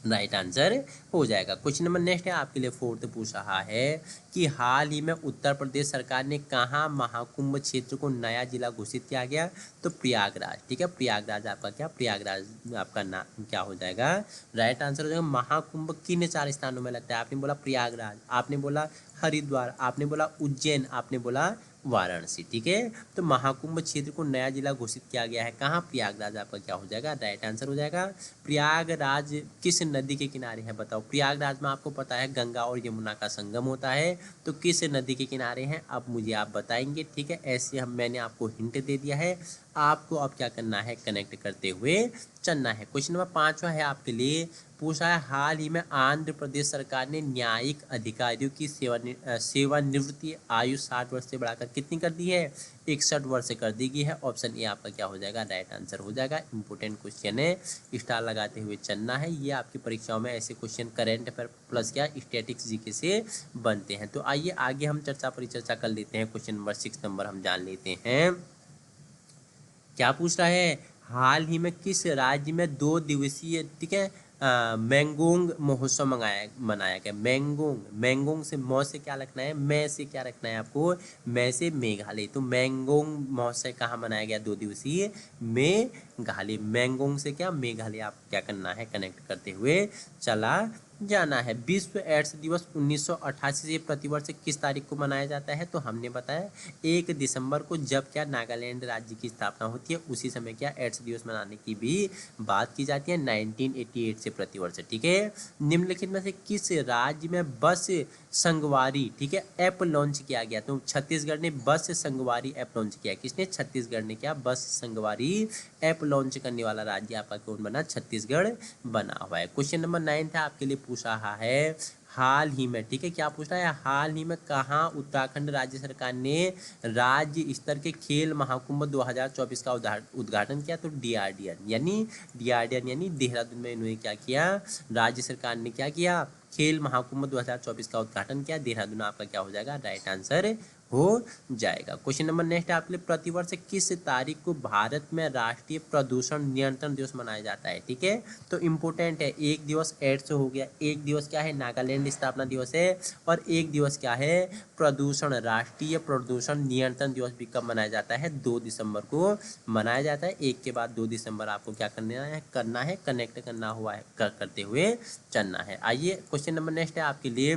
Speaker 1: राइट आंसर हो जाएगा। क्वेश्चन नंबर नेक्स्ट है आपके लिए 4 पूछ रहा है कि हाल ही में उत्तर प्रदेश सरकार ने कहाँ महाकुंभ क्षेत्र को नया जिला घोषित किया गया, तो प्रयागराज, ठीक है, प्रयागराज आपका क्या, प्रयागराज आपका नाम क्या हो जाएगा, राइट आंसर हो जाएगा। महाकुंभ किन 4 स्थानों में लगता है, आपने बोला प्रयागराज, आपने बोला हरिद्वार, आपने बोला उज्जैन, आपने बोला वाराणसी, ठीक है। तो महाकुंभ क्षेत्र को नया जिला घोषित किया गया है कहाँ, प्रयागराज आपका क्या हो जाएगा, राइट आंसर हो जाएगा। प्रयागराज किस नदी के किनारे है, बताओ, प्रयागराज में आपको पता है गंगा और यमुना का संगम होता है, तो किस नदी के किनारे हैं, अब मुझे आप बताएंगे, ठीक है। ऐसे हम मैंने आपको हिंट दे दिया है, आपको अब क्या करना है, कनेक्ट करते हुए चलना है। क्वेश्चन नंबर 5 है आपके लिए, पूछा है हाल ही में आंध्र प्रदेश सरकार ने न्यायिक अधिकारियों की सेवानिवृत्ति आयु 60 वर्ष से बढ़ाकर कितनी कर दी है, 61 वर्ष कर दी गई है, ऑप्शन ए आपका क्या हो जाएगा, राइट आंसर हो जाएगा। इंपोर्टेंट क्वेश्चन है, स्टार लगाते हुए चलना है, ये आपकी परीक्षाओं में ऐसे क्वेश्चन करेंट अफेयर प्लस क्या स्टैटिक्स जीके से बनते हैं। तो आइए आगे हम परिचर्चा कर लेते हैं। क्वेश्चन नंबर 6 हम जान लेते हैं, क्या पूछ रहा है, हाल ही में किस राज्य में 2 दिवसीय, ठीक है, मैंगोंग महोत्सव मनाया गया, मैंगोंग से मौ से क्या रखना है, मैं से क्या रखना है आपको, मैं से मेघालय, तो मैंगोंग महोत्सव कहाँ मनाया गया, 2 दिवसीय मेघालय, मैंगोंग से क्या मेघालय, आप क्या करना है, कनेक्ट करते हुए चला जाना है। विश्व एड्स दिवस 1988 से प्रतिवर्ष किस तारीख को मनाया जाता है, तो हमने बताया 1 दिसंबर को, जब क्या नागालैंड राज्य की स्थापना होती है उसी समय क्या एड्स दिवस मनाने की भी बात की जाती है, 1988 से प्रतिवर्ष, ठीक है। निम्नलिखित में से किस राज्य में बस संगवारी, ठीक है, ऐप लॉन्च किया गया, तो छत्तीसगढ़ ने बस संगवारी ऐप लॉन्च किया, किसने, छत्तीसगढ़ ने क्या बस संगवारी ऐप लॉन्च करने वाला राज्य आपका कौन बना, छत्तीसगढ़ बना हुआ है। क्वेश्चन नंबर 9 था आपके लिए, पूछ रहा है हाल ही में, ठीक है, क्या पूछ रहा है, हाल ही में कहाँ उत्तराखंड राज्य सरकार ने राज्य स्तर के खेल महाकुंभ 2024 का उद्घाटन किया, तो डीआरडीएन यानी देहरादून में इन्होंने क्या किया, राज्य सरकार ने क्या किया, खेल महाकुंभ 2024 का उद्घाटन किया, देहरादून आपका क्या हो जाएगा, राइट आंसर हो जाएगा। क्वेश्चन नंबर नेक्स्ट है आपके लिए, प्रतिवर्ष किस तारीख को भारत में राष्ट्रीय प्रदूषण नियंत्रण दिवस मनाया जाता है, ठीक है। तो इम्पोर्टेंट है, एक दिवस एड्स हो गया, एक दिवस क्या है नागालैंड स्थापना दिवस है, और एक दिवस क्या है प्रदूषण, राष्ट्रीय प्रदूषण नियंत्रण दिवस भी कब मनाया जाता है, 2 दिसंबर को मनाया जाता है। एक के बाद 2 दिसंबर आपको क्या करना है कनेक्ट करना हुआ है करते हुए चलना है। आइए क्वेश्चन नंबर नेक्स्ट है आपके लिए,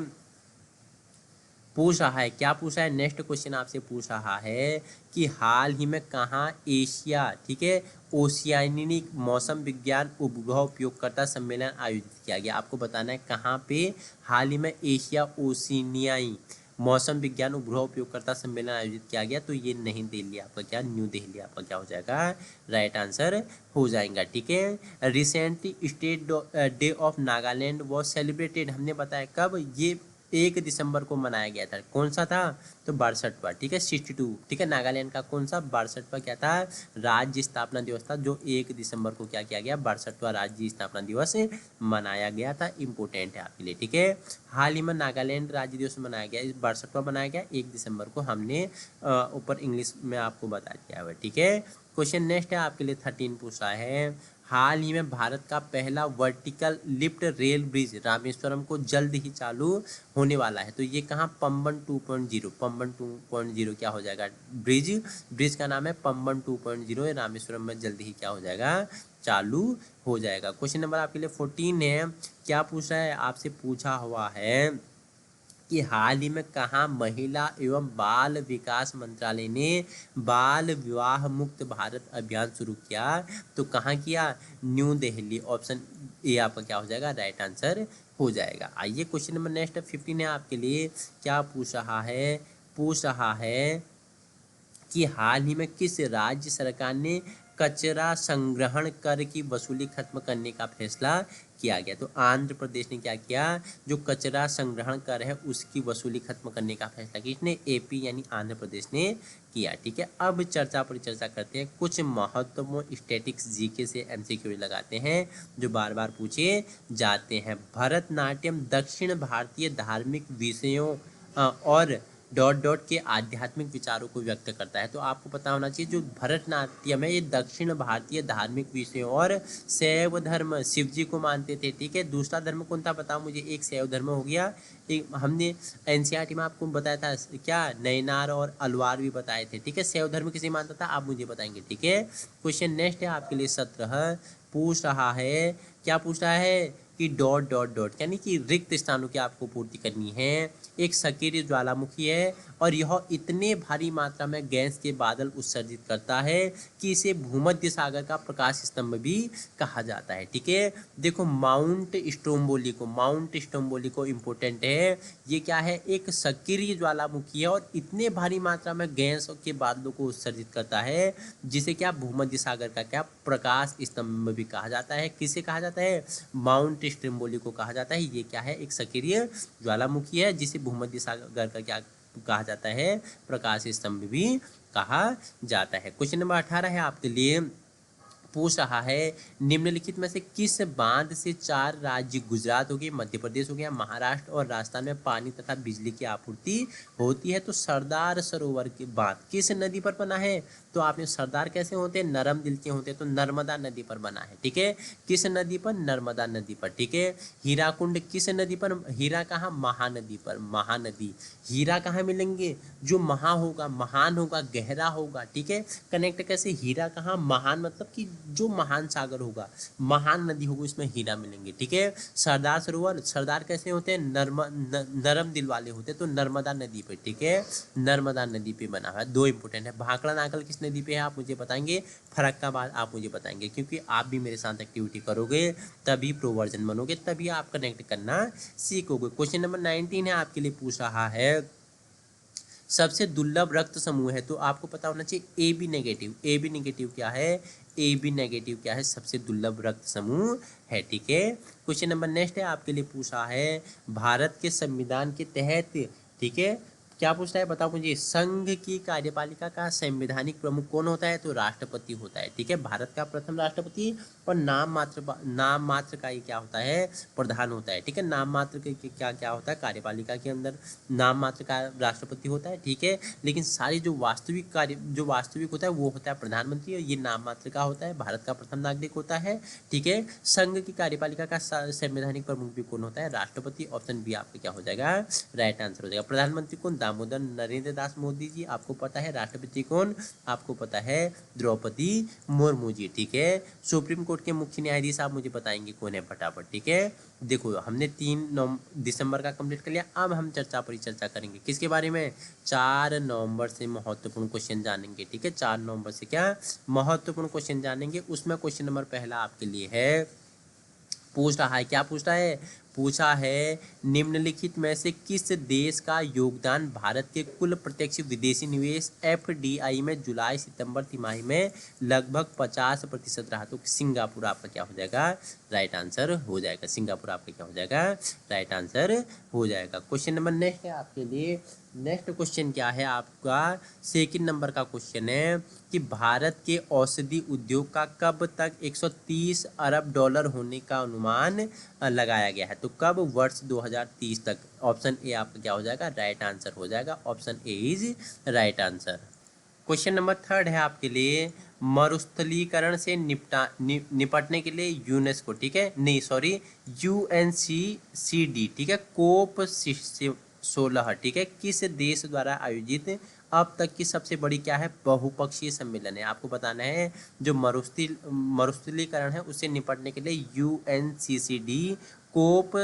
Speaker 1: पूछ रहा है, क्या पूछ रहा है, नेक्स्ट क्वेश्चन आपसे पूछ रहा है कि हाल ही में कहाँ एशिया, ठीक है, ओशियानिक मौसम विज्ञान उपग्रह उपयोगकर्ता सम्मेलन आयोजित किया गया। आपको बताना है कहाँ पे हाल ही में एशिया ओशिनियाई मौसम विज्ञान उपग्रह उपयोगकर्ता सम्मेलन आयोजित किया गया। तो ये नई दिल्ली आपका क्या, न्यू दिल्ली आपका क्या हो जाएगा, राइट आंसर हो जाएगा। ठीक है, recently state day of Nagaland was celebrated, हमने बताया कब, ये 1 दिसंबर को मनाया गया था। कौन सा था, तो 62वां, ठीक है, 62, ठीक है, नागालैंड का कौन सा, 62वां क्या था, राज्य स्थापना दिवस था, जो 1 दिसंबर को क्या किया गया, 62वां राज्य स्थापना दिवस मनाया गया था। इंपॉर्टेंट है आपके लिए। ठीक है, हाल ही में नागालैंड राज्य दिवस मनाया गया, 62वां मनाया गया 1 दिसंबर को, हमने ऊपर इंग्लिश में आपको बता दिया हुआ। ठीक है, क्वेश्चन नेक्स्ट है आपके लिए 13 पूछा है, हाल ही में भारत का पहला vertical lift rail bridge Rameswaram को जल्द ही चालू होने वाला है। तो ये कहाँ, पंबन 2.0, पंबन 2.0 क्या हो जाएगा, ब्रिज का नाम है पंबन 2.0, रामेश्वरम में जल्द ही क्या हो जाएगा, चालू हो जाएगा। क्वेश्चन नंबर आपके लिए 14 है, क्या पूछा है, आपसे पूछा हुआ है कि हाल ही में कहाँ महिला एवं बाल विकास मंत्रालय ने बाल विवाह मुक्त भारत अभियान शुरू किया। तो कहाँ किया, न्यू दिल्ली, ऑप्शन ए आपका क्या हो जाएगा, राइट आंसर हो जाएगा। आइए क्वेश्चन नंबर नेक्स्ट 15 है आपके लिए, क्या पूछ रहा है, पूछ रहा है कि हाल ही में किस राज्य सरकार ने कचरा संग्रहण कर की वसूली खत्म करने का फैसला किया गया। तो आंध्र प्रदेश ने क्या किया, जो कचरा संग्रहण कर है उसकी वसूली खत्म करने का फैसला किसने, एपी यानी आंध्र प्रदेश ने किया। ठीक है, अब चर्चा पर चर्चा करते हैं, कुछ महत्वपूर्ण स्टैटिक्स जीके से एमसीक्यू लगाते हैं जो बार बार पूछे जाते हैं। भरतनाट्यम दक्षिण भारतीय धार्मिक विषयों और डॉट डॉट के आध्यात्मिक विचारों को व्यक्त करता है। तो आपको पता होना चाहिए जो भरतनाट्यम है ये दक्षिण भारतीय धार्मिक विषयों और शैव धर्म, शिव जी को मानते थे। ठीक है, दूसरा धर्म कौन था बताओ मुझे, एक शैव धर्म हो गया, एक हमने एनसीईआरटी में आपको बताया था क्या, नैनार और अलवार भी बताए थे। ठीक है, शैव धर्म किसे मानता था आप मुझे बताएंगे। ठीक है, क्वेश्चन नेक्स्ट है आपके लिए 17 पूछ रहा है, क्या पूछ रहा है कि डॉट डॉट डॉट यानी कि रिक्त स्थानों की आपको पूर्ति करनी है। एक सक्रिय ज्वालामुखी है और यह इतने भारी मात्रा में गैस के बादल उत्सर्जित करता है कि इसे भूमध्य सागर का प्रकाश स्तंभ भी कहा जाता है। ठीक है, देखो माउंट स्ट्रोम्बोली को इम्पोर्टेंट है, ये क्या है, एक सक्रिय ज्वालामुखी है और इतने भारी मात्रा में गैस के बादलों को उत्सर्जित करता है जिसे क्या भूमध्य सागर का क्या प्रकाश स्तंभ भी कहा जाता है। किसे कहा जाता है, माउंट स्ट्रोम्बोली को कहा जाता है। ये क्या है, एक सक्रिय ज्वालामुखी है जिसे भूमध्य सागर का क्या कहा जाता है, प्रकाश स्तंभ भी कहा जाता है। क्वेश्चन नंबर 18 है आपके लिए, पूछ रहा है निम्नलिखित में से किस बांध से 4 राज्य गुजरात हो गया, मध्य प्रदेश हो गया, महाराष्ट्र और राजस्थान में पानी तथा बिजली की आपूर्ति होती है। तो सरदार सरोवर के बांध किस नदी पर बना है, तो आपने सरदार कैसे होते हैं, नरम दिल के होते हैं, तो नर्मदा नदी पर बना है। ठीक है, किस नदी पर, नर्मदा नदी पर। ठीक है, हीराकुंड किस नदी पर, हीरा कहाँ, महानदी पर, महानदी। हीरा कहाँ मिलेंगे, जो महा होगा, महान होगा, गहरा होगा। ठीक है, कनेक्ट कैसे, हीरा कहाँ, महान मतलब कि जो महान सागर होगा, महान नदी होगी उसमें हीरा मिलेंगे। ठीक है, सरदार सरोवर, सरदार कैसे होते हैं, नरम दिल वाले होते हैं, तो नर्मदा नदी पे। ठीक है, नर्मदा नदी पे बना हुआ है। 2 इंपोर्टेंट है, भाखड़ा नाकल किस नदी पे है आप मुझे बताएंगे, फरक्काबाद आप मुझे बताएंगे, क्योंकि आप भी मेरे साथ एक्टिविटी करोगे तभी प्रोवर्जन बनोगे, तभी आप कनेक्ट करना सीखोगे। क्वेश्चन नंबर 19 है आपके लिए, पूछ रहा है सबसे दुर्लभ रक्त समूह है। तो आपको पता होना चाहिए A B negative, A B negative क्या है, ए बी नेगेटिव क्या है, सबसे दुर्लभ रक्त समूह है। ठीक है, क्वेश्चन नंबर नेक्स्ट है आपके लिए, पूछा है भारत के संविधान के तहत, ठीक है, क्या पूछता है बताओ मुझे, संघ की कार्यपालिका का संवैधानिक प्रमुख कौन होता है, तो राष्ट्रपति होता है। ठीक है, भारत का प्रथम राष्ट्रपति और नाम मात्र का ये क्या होता है, प्रधान होता है। ठीक है, नाम मात्र के क्या क्या होता है, कार्यपालिका के अंदर नाम मात्र का राष्ट्रपति होता है। ठीक है, लेकिन सारी जो वास्तविक होता है वो होता है प्रधानमंत्री, और ये नाम मात्र का होता है, भारत का प्रथम नागरिक होता है। ठीक है, संघ की कार्यपालिका का संवैधानिक प्रमुख भी कौन होता है, राष्ट्रपति। ऑप्शन बी आपका क्या हो जाएगा, राइट आंसर हो जाएगा। प्रधानमंत्री कौन, दामोदर नरेंद्र दास मोदी जी। आपको पता है राष्ट्रपति कौन, आपको पता है द्रौपदी मुर्मू जी। ठीक है, सुप्रीम कोर्ट के मुख्य न्यायाधीश आप मुझे बताएंगे कौन है फटाफट। ठीक है, देखो हमने 3 दिसंबर का कंप्लीट कर लिया। अब हम चर्चा परिचर्चा करेंगे किसके बारे में, 4 नवंबर से महत्वपूर्ण क्वेश्चन जानेंगे। ठीक है, 4 नवंबर से क्या महत्वपूर्ण क्वेश्चन जानेंगे। उसमें क्वेश्चन नंबर पहला आपके लिए है, पूछ रहा है, क्या पूछ रहा है, पूछा है निम्नलिखित में से किस देश का योगदान भारत के कुल प्रत्यक्ष विदेशी निवेश FDI में जुलाई सितंबर तिमाही में लगभग 50% रहा। तो सिंगापुर आपका क्या हो जाएगा, राइट आंसर हो जाएगा। सिंगापुर आपका क्या हो जाएगा, राइट आंसर हो जाएगा। क्वेश्चन नंबर नेक्स्ट है आपके लिए, नेक्स्ट क्वेश्चन क्या है आपका, सेकंड नंबर का क्वेश्चन है कि भारत के औषधि उद्योग का कब तक 130 अरब डॉलर होने का अनुमान लगाया गया है। तो कब, वर्ष 2030 तक। ऑप्शन ए आपका क्या हो जाएगा, राइट आंसर हो जाएगा। Option A is right answer. Question number third है आपके लिए, मरुस्थलीकरण से निपटने के लिए यूनेस्को, ठीक है, नहीं सॉरी UNCCD, ठीक है, कोप 16, ठीक है, किस देश द्वारा आयोजित अब तक की सबसे बड़ी क्या है, बहुपक्षीय सम्मेलन है। आपको बताना है जो मरुस्थलीकरण है उससे निपटने के लिए UNCCD कोप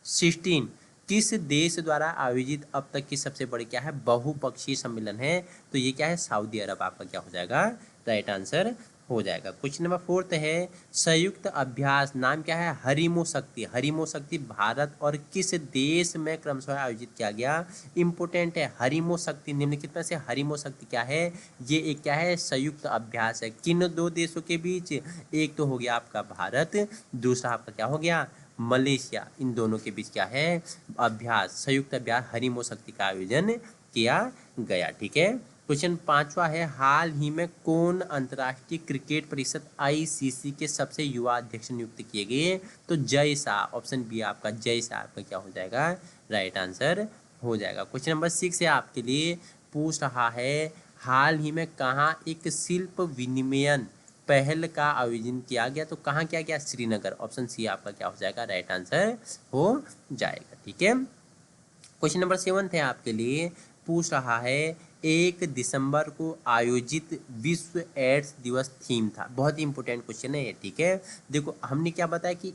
Speaker 1: 16 किस देश द्वारा आयोजित अब तक की सबसे बड़ी क्या है, बहुपक्षीय सम्मेलन है। तो ये क्या है, सऊदी अरब आपका क्या हो जाएगा, राइट आंसर हो जाएगा। क्वेश्चन नंबर फोर्थ है, संयुक्त अभ्यास नाम क्या है, हरिमो शक्ति। हरिमो शक्ति भारत और किस देश में क्रमशः आयोजित किया गया, इंपोर्टेंट है। हरिमो शक्ति निम्नलिखित में से हरिमो शक्ति क्या है, ये एक क्या है, संयुक्त अभ्यास है। किन 2 देशों के बीच, एक तो हो गया आपका भारत, दूसरा आपका क्या हो गया, मलेशिया। इन दोनों के बीच क्या है, अभ्यास, संयुक्त अभ्यास हरिमो शक्ति का आयोजन किया गया। ठीक है, क्वेश्चन 5वां है, हाल ही में कौन अंतर्राष्ट्रीय क्रिकेट परिषद ICC के सबसे युवा अध्यक्ष नियुक्त किए गए। तो जय शाह, ऑप्शन बी आपका जय शाह आपका क्या हो जाएगा, राइट आंसर हो जाएगा। क्वेश्चन नंबर 6 है आपके लिए, पूछ रहा है हाल ही में कहाँ एक शिल्प विनिमयन पहल का आयोजन किया गया। तो कहाँ किया गया, श्रीनगर। ऑप्शन सी आपका क्या हो जाएगा, राइट आंसर हो जाएगा। ठीक है, क्वेश्चन नंबर 7 है आपके लिए, पूछ रहा है 1 दिसंबर को आयोजित विश्व एड्स दिवस थीम था। बहुत ही इंपॉर्टेंट क्वेश्चन है ये। ठीक है, देखो हमने क्या बताया कि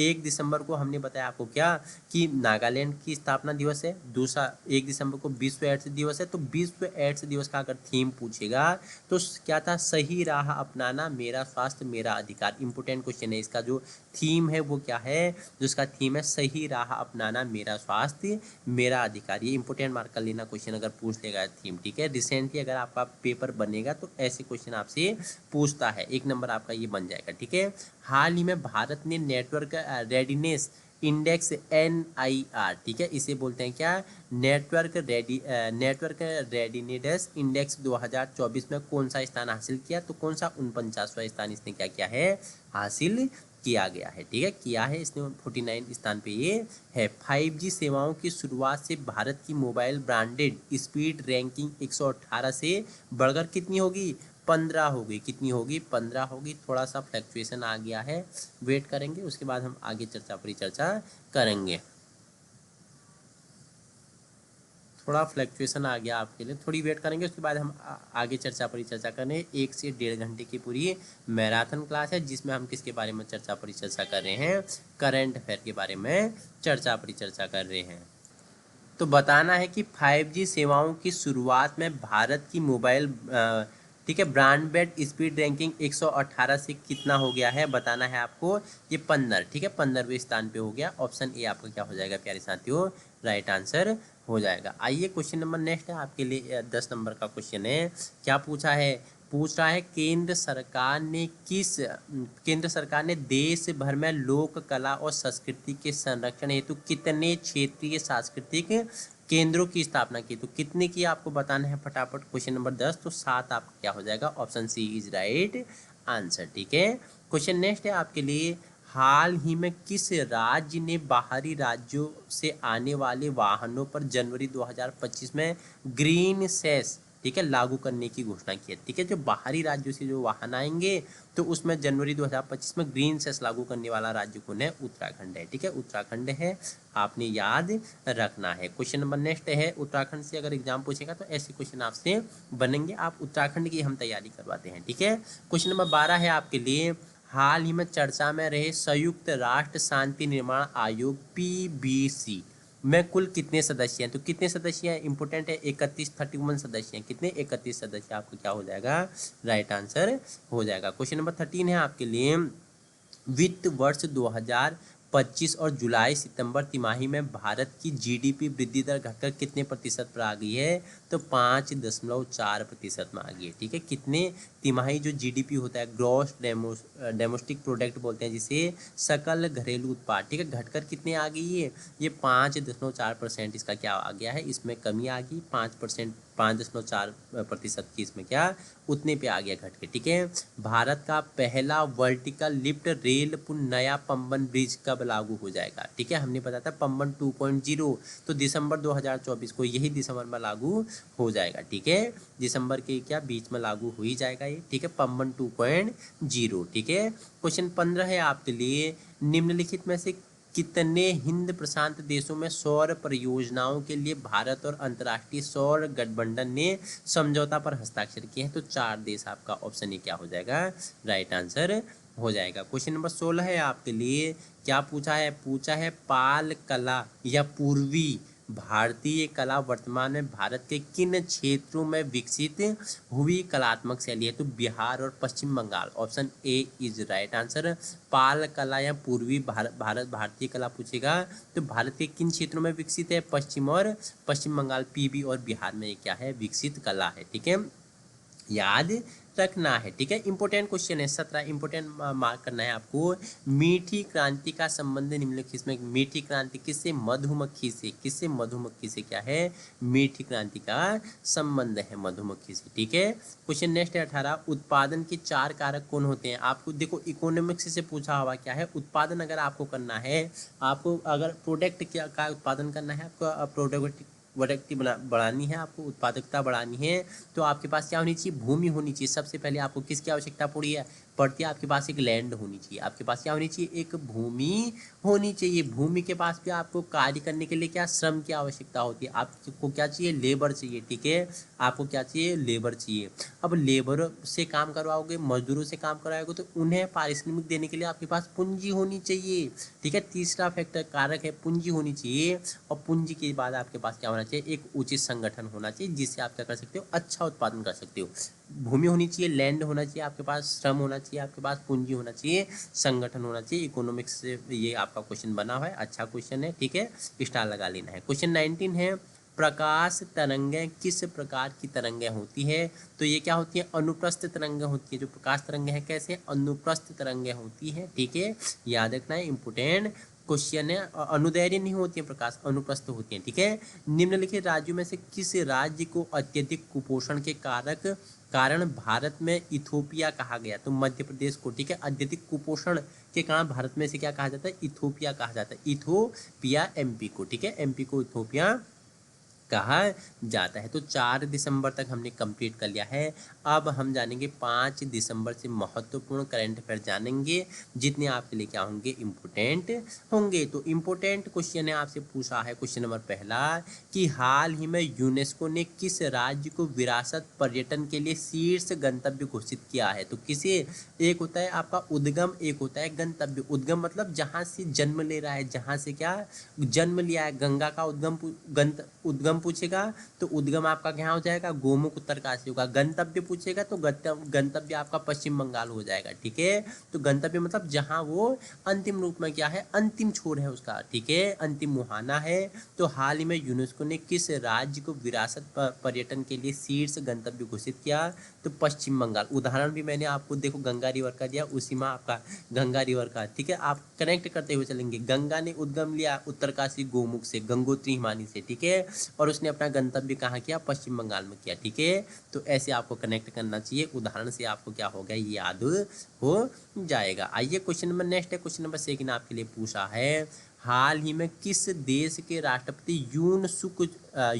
Speaker 1: 1 दिसंबर को हमने बताया आपको क्या, कि नागालैंड की स्थापना दिवस है। दूसरा 1 दिसंबर को विश्व एड्स दिवस है। तो विश्व एड्स दिवस का अगर थीम पूछेगा तो क्या था, सही राह अपनाना, मेरा स्वास्थ्य मेरा अधिकार। इंपॉर्टेंट क्वेश्चन है, इसका जो थीम है वो क्या है, जिसका थीम है सही राह अपनाना, मेरा स्वास्थ्य मेरा अधिकार। ये इंपॉर्टेंट मार्क कर लेना, क्वेश्चन अगर पूछ लेगा थीम। ठीक है, रिसेंटली अगर आपका पेपर बनेगा तो ऐसे क्वेश्चन आपसे पूछता है, 1 नंबर आपका ये बन जाएगा। ठीक है, हाल ही में भारत ने नेटवर्क रेडीनेस इंडेक्स NIR, ठीक है, इसे बोलते हैं क्या, नेटवर्क रेडीनेस इंडेक्स 2024 में कौन सा स्थान हासिल किया। तो कौन सा, 49वां स्थान इसने क्या किया है, हासिल किया गया है। ठीक है, किया है इसने, 49 स्थान पे ये है। 5G सेवाओं की शुरुआत से भारत की मोबाइल ब्रांडेड स्पीड रैंकिंग 118 से बढ़कर कितनी होगी, 15 होगी। कितनी होगी, 15 होगी। थोड़ा सा फ्लक्चुएशन आ गया है, वेट करेंगे, उसके बाद हम आगे चर्चा परिचर्चा करेंगे। थोड़ा फ्लक्चुएशन आ गया आपके लिए, थोड़ी वेट करेंगे, उसके बाद हम आगे चर्चा परिचर्चा करें। 1 से 1.5 घंटे की पूरी मैराथन क्लास है, जिसमें हम किसके बारे में चर्चा परिचर्चा कर रहे हैं, करंट अफेयर के बारे में चर्चा परिचर्चा कर रहे हैं। तो बताना है कि 5G सेवाओं की शुरुआत में भारत की मोबाइल ठीक है ब्रॉडबैंड स्पीड रैंकिंग 118 से कितना हो गया है, बताना है आपको, ये 15, ठीक है, 15वें स्थान पे हो गया। ऑप्शन ए आपका क्या हो जाएगा प्यारे साथियों, राइट आंसर हो जाएगा। आइए क्वेश्चन नंबर नेक्स्ट है आपके लिए, 10 नंबर का क्वेश्चन है। क्या पूछा है, पूछ रहा है केंद्र सरकार ने देश भर में लोक कला और संस्कृति के संरक्षण हेतु कितने क्षेत्रीय सांस्कृतिक केंद्रों की स्थापना की। तो कितने की आपको बताना है फटाफट, क्वेश्चन नंबर 10। तो 7 आपका क्या हो जाएगा, option C is right answer. ठीक है, क्वेश्चन नेक्स्ट है आपके लिए, हाल ही में किस राज्य ने बाहरी राज्यों से आने वाले वाहनों पर जनवरी 2025 में ग्रीन सेस ठीक है, लागू करने की घोषणा की है। ठीक है, जो बाहरी राज्यों से जो वाहन आएंगे तो उसमें जनवरी 2025 में ग्रीन सेस लागू करने वाला राज्य कौन है? उत्तराखंड है। ठीक है, उत्तराखंड है, आपने याद रखना है। क्वेश्चन नंबर नेक्स्ट है, उत्तराखंड से अगर एग्जाम पूछेगा तो ऐसे क्वेश्चन आपसे बनेंगे। आप उत्तराखंड की हम तैयारी करवाते हैं। ठीक है, क्वेश्चन नंबर 12 है आपके लिए, हाल ही में चर्चा में रहे संयुक्त राष्ट्र शांति निर्माण आयोग PBC में कुल कितने सदस्य हैं? तो कितने सदस्य हैं इंपॉर्टेंट है, 31 सदस्य हैं। कितने? 31 सदस्य। आपको क्या हो जाएगा? राइट आंसर हो जाएगा। क्वेश्चन नंबर 13 है आपके लिए, वित्त वर्ष 2025 और जुलाई सितंबर तिमाही में भारत की GDP वृद्धि दर घटकर कितने प्रतिशत पर आ गई है? तो 5.4% में आ गई है। ठीक है, कितने? तिमाही जो GDP होता है, ग्रॉस डोमेस्टिक प्रोडक्ट बोलते हैं जिसे, सकल घरेलू उत्पाद, ठीक है, घटकर कितने आ गई है? ये 5.4% इसका क्या आ गया है? इसमें कमी आ गई 5%, 5.4% की इसमें क्या उतने पे आ गया घट के। ठीक है, भारत का पहला वर्टिकल लिफ्ट रेल पुल नया पंबन ब्रिज कब लागू हो जाएगा? ठीक है, हमने बताया था पंबन 2.0, तो दिसंबर 2024 को, यही दिसंबर में लागू हो जाएगा। ठीक है, दिसंबर के क्या बीच में लागू हो ही जाएगा ये। ठीक है, पंबन 2.0। ठीक है, क्वेश्चन 15 है आपके लिए, निम्नलिखित में से कितने हिंद प्रशांत देशों में सौर परियोजनाओं के लिए भारत और अंतर्राष्ट्रीय सौर गठबंधन ने समझौता पर हस्ताक्षर किए हैं? तो 4 देश। आपका ऑप्शन ए क्या हो जाएगा? राइट आंसर हो जाएगा। क्वेश्चन नंबर 16 है आपके लिए, क्या पूछा है? पूछा है पाल कला या पूर्वी भारतीय कला वर्तमान में भारत के किन क्षेत्रों में विकसित हुई कलात्मक शैली है? तो बिहार और Paschim Bangal. Option A is right answer. Pala कला या पूर्वी भारतीय कला पूछेगा तो भारत के किन क्षेत्रों में विकसित है? पश्चिम बंगाल, PB और बिहार में क्या है? विकसित कला है। ठीक है, याद रखना है। ठीक है, इंपॉर्टेंट क्वेश्चन है, 17 इंपॉर्टेंट मार्क करना है आपको। मीठी क्रांति का संबंध निम्नलिखित में, मीठी क्रांति किससे? मधुमक्खी से। किससे? मधुमक्खी से क्या है? मीठी क्रांति का संबंध है मधुमक्खी से। ठीक है, क्वेश्चन नेक्स्ट है 18, उत्पादन के 4 कारक कौन होते हैं? आपको देखो इकोनॉमिक्स से पूछा हुआ क्या है, उत्पादन अगर आपको करना है, आपको अगर प्रोडक्ट क्या का उत्पादन करना है, आपको प्रोडक्टिव बढ़ानी है, आपको उत्पादकता बढ़ानी है, तो आपके पास क्या होनी चाहिए? भूमि होनी चाहिए। सबसे पहले आपको किसकी आवश्यकता पड़ती है? आपके पास एक लैंड होनी चाहिए। आपके पास क्या होनी चाहिए? एक भूमि होनी चाहिए। भूमि के पास भी आपको कार्य करने के लिए क्या? श्रम की आवश्यकता होती है। आपको क्या चाहिए? लेबर चाहिए। ठीक है, आपको क्या चाहिए? लेबर चाहिए। अब लेबर से काम करवाओगे, मजदूरों से काम करवाओगे, तो उन्हें पारिश्रमिक देने के लिए आपके पास पूंजी होनी चाहिए। ठीक है, तीसरा फैक्टर कारक है पूंजी होनी चाहिए। और पूंजी के बाद आपके पास क्या होना चाहिए? एक उचित संगठन होना चाहिए जिससे आप क्या कर सकते हो? अच्छा उत्पादन कर सकते हो। भूमि होनी चाहिए, लैंड होना चाहिए आपके पास, श्रम होना चाहिए आपके पास, पूंजी होना चाहिए, संगठन होना चाहिए। इकोनॉमिक्स से ये आपका क्वेश्चन बना हुआ है, अच्छा क्वेश्चन है। ठीक है, स्टार लगा लेना है। क्वेश्चन 19 है, प्रकाश तरंगें किस प्रकार की तरंगें होती है? तो ये क्या होती है? अनुप्रस्थ तरंगें होती है। जो प्रकाश तरंगें हैं कैसे? अनुप्रस्थ तरंगें होती है। ठीक है, याद रखना है, इंपोर्टेंट क्वेश्चन है। अनुदैर्ध्य नहीं होती है प्रकाश, अनुप्रस्थ होती है। ठीक है, निम्नलिखित राज्यों में से किस राज्य को अत्यधिक कुपोषण के कारण भारत में इथोपिया कहा गया? तो मध्य प्रदेश को। ठीक है, अत्यधिक कुपोषण के कारण भारत में से क्या कहा जाता है? इथोपिया कहा जाता है। इथोपिया MP को। ठीक है, MP को इथोपिया कहा जाता है। तो 4 दिसंबर तक हमने कंप्लीट कर लिया है। अब हम जानेंगे 5 दिसंबर से महत्वपूर्ण करंट अफेयर जानेंगे, जितने आपके लिए क्या होंगे? इम्पोर्टेंट होंगे। तो इम्पोर्टेंट क्वेश्चन है, आपसे पूछा है क्वेश्चन नंबर पहला कि हाल ही में यूनेस्को ने किस राज्य को विरासत पर्यटन के लिए शीर्ष गंतव्य घोषित किया है? तो किसे? एक होता है आपका उद्गम, एक होता है गंतव्य। उद्गम मतलब जहाँ से जन्म ले रहा है, जहाँ से क्या जन्म लिया है। गंगा का उद्गम पूछेगा तो उद्गम आपका क्या हो जाएगा? गोमुख उत्तरकाशी होगा। गंतव्य पूछेगा तो गंतव्य आपका पश्चिम बंगाल हो जाएगा। ठीक है, तो गंतव्य मतलब जहां वो अंतिम रूप में क्या है? अंतिम छोर है उसका। ठीक है, अंतिम मुहाना है। तो हाल ही में यूनेस्को ने किस राज्य को विरासत पर्यटन के लिए शीर्ष गंतव्य घोषित किया? तो पश्चिम बंगाल। उदाहरण भी मैंने आपको देखो गंगा रिवर का दिया, उसी में आपका गंगा रिवर का। ठीक है, आप कनेक्ट करते हुए चलेंगे। गंगा ने उद्गम लिया उत्तरकाशी गोमुख से, गंगोत्री हिमानी से। ठीक है, और उसने अपना गंतव्य कहाँ किया? पश्चिम बंगाल में किया। ठीक है, तो ऐसे आपको कनेक्ट करना चाहिए। उदाहरण से आपको क्या हो गया? ये याद हो जाएगा। आइए क्वेश्चन नंबर नेक्स्ट है, क्वेश्चन नंबर 2 आपके लिए पूछा है, हाल ही में किस देश के राष्ट्रपति यून सुक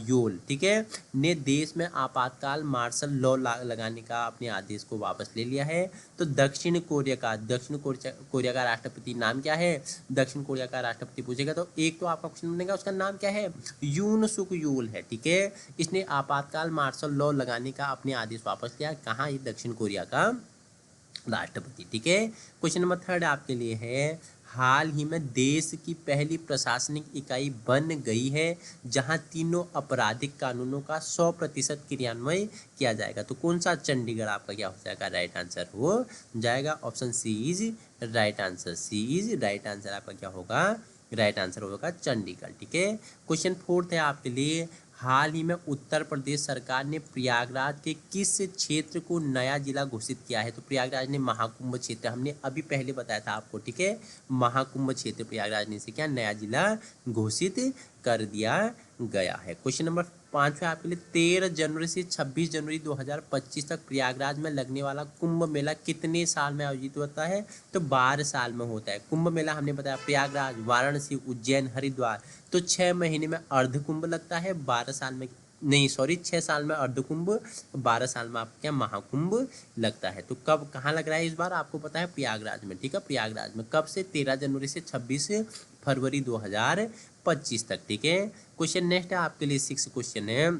Speaker 1: योल, ठीक है, ने देश में आपातकाल मार्शल लॉ लगाने का अपने आदेश को वापस ले लिया है? तो दक्षिण कोरिया का राष्ट्रपति नाम क्या है? दक्षिण कोरिया का राष्ट्रपति पूछेगा तो एक तो आपका क्वेश्चन बनेगा उसका नाम क्या है? यून सुक योल है, ठीक है। इसने आपातकाल मार्शल लॉ लगाने का अपने आदेश वापस लिया। कहाँ? ये दक्षिण कोरिया का राष्ट्रपति, ठीक है। क्वेश्चन नंबर 3 आपके लिए है, हाल ही में देश की पहली प्रशासनिक इकाई बन गई है जहां तीनों आपराधिक कानूनों का 100% क्रियान्वयन किया जाएगा। तो कौन सा? चंडीगढ़ आपका क्या हो जाएगा? राइट आंसर हो जाएगा। Option C is right answer. C is right answer आपका क्या होगा? राइट आंसर होगा चंडीगढ़, ठीक है। क्वेश्चन 4 है आपके लिए, हाल ही में उत्तर प्रदेश सरकार ने प्रयागराज के किस क्षेत्र को नया जिला घोषित किया है? तो प्रयागराज ने महाकुंभ क्षेत्र, हमने अभी पहले बताया था आपको, ठीक है। महाकुंभ क्षेत्र प्रयागराज ने से क्या नया जिला घोषित कर दिया गया है। क्वेश्चन नंबर 5 है आपके लिए, 13 जनवरी से 26 जनवरी 2025 तक प्रयागराज में लगने वाला कुंभ मेला कितने साल में आयोजित होता है? तो 12 साल में होता है। कुंभ मेला हमने बताया प्रयागराज, वाराणसी, उज्जैन, हरिद्वार, तो 6 महीने में अर्ध कुंभ लगता है, 12 साल में नहीं, सॉरी, 6 साल में अर्ध कुंभ, 12 साल में आपका क्या महाकुंभ लगता है। तो कब कहाँ लग रहा है इस बार? आपको पता है प्रयागराज में, ठीक है। प्रयागराज में कब से? 13 जनवरी से 26 फरवरी 2025 तक, ठीक है। क्वेश्चन नेक्स्ट है आपके लिए 6 क्वेश्चन है।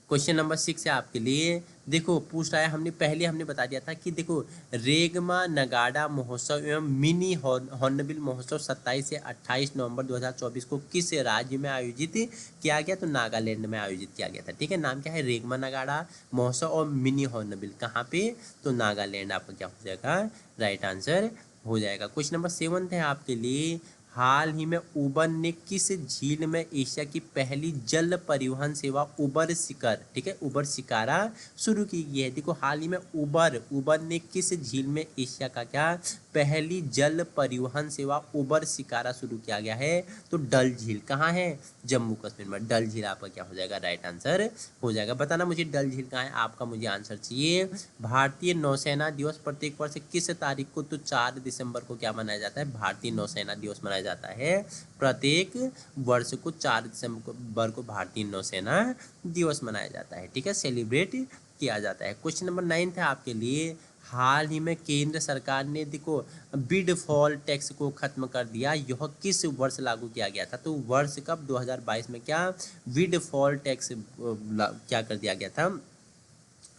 Speaker 1: क्वेश्चन नंबर 6 है आपके लिए, देखो पूछ रहा है, हमने बता दिया था कि देखो रेगमा नगाड़ा महोत्सव एवं मिनी हॉर्नबिल महोत्सव 27 से 28 नवंबर 2024 को किस राज्य में आयोजित किया गया? तो नागालैंड में आयोजित किया गया था, ठीक है। नाम क्या है? रेगमा नगाड़ा महोत्सव और मिनी हॉर्नबिल, कहाँ पे? तो नागालैंड आपका क्या हो जाएगा? राइट आंसर हो जाएगा। क्वेश्चन नंबर 7 है आपके लिए, हाल ही में उबर ने किस झील में एशिया की पहली जल परिवहन सेवा उबर शिकर, ठीक है, उबर शिकारा शुरू की गई है? देखो हाल ही में उबर ने किस झील में एशिया का क्या पहली जल परिवहन सेवा उबर शिकारा शुरू किया गया है? तो डल झील, कहाँ है? जम्मू कश्मीर में। डल झील आपका क्या हो जाएगा? राइट आंसर हो जाएगा। बताना मुझे डल झील कहाँ है, आपका मुझे आंसर चाहिए। भारतीय नौसेना दिवस प्रत्येक वर्ष किस तारीख को? तो 4 दिसंबर को क्या मनाया जाता है? भारतीय नौसेना दिवस मनाया जाता है। प्रत्येक वर्ष को 4 दिसंबर को भारतीय नौसेना दिवस मनाया जाता है, ठीक है, सेलिब्रेट किया जाता है। क्वेश्चन नंबर 9 है आपके लिए, हाल ही में केंद्र सरकार ने देखो बिड फॉल टैक्स को खत्म कर दिया, यह किस वर्ष लागू किया गया था? तो वर्ष कब? 2022 में क्या बिड फॉल टैक्स क्या कर दिया गया था?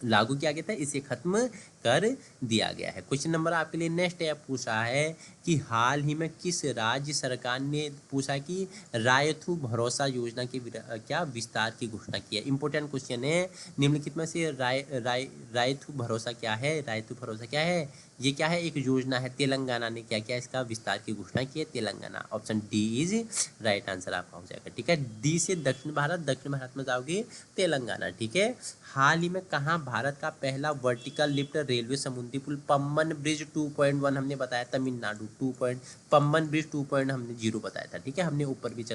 Speaker 1: लागू किया गया था, इसे खत्म कर दिया गया है। क्वेश्चन नंबर आपके लिए नेक्स्ट है, पूछा है कि हाल ही में किस राज्य सरकार ने पूछा कि रायथू भरोसा योजना के क्या विस्तार की घोषणा की है? इंपॉर्टेंट क्वेश्चन है। निम्नलिखित में से रायथू भरोसा क्या है? रायथू भरोसा क्या है? ये क्या है? एक योजना है। तेलंगाना ने क्या किया? इसका विस्तार की घोषणा की है, Telangana. Option D is right answer आपका हो जाएगा, ठीक है। डी से दक्षिण भारत में जाओगे तेलंगाना, ठीक है। हाल ही में कहाँ भारत का पहला वर्टिकल लिफ्ट रेलवे समुद्री पुल पम्बन ब्रिज 2.1 हमने बताया, तमिलनाडु 2. पम्बन ब्रिज 2. हमने 0 बताया था, ठीक है। हमने ऊपर भी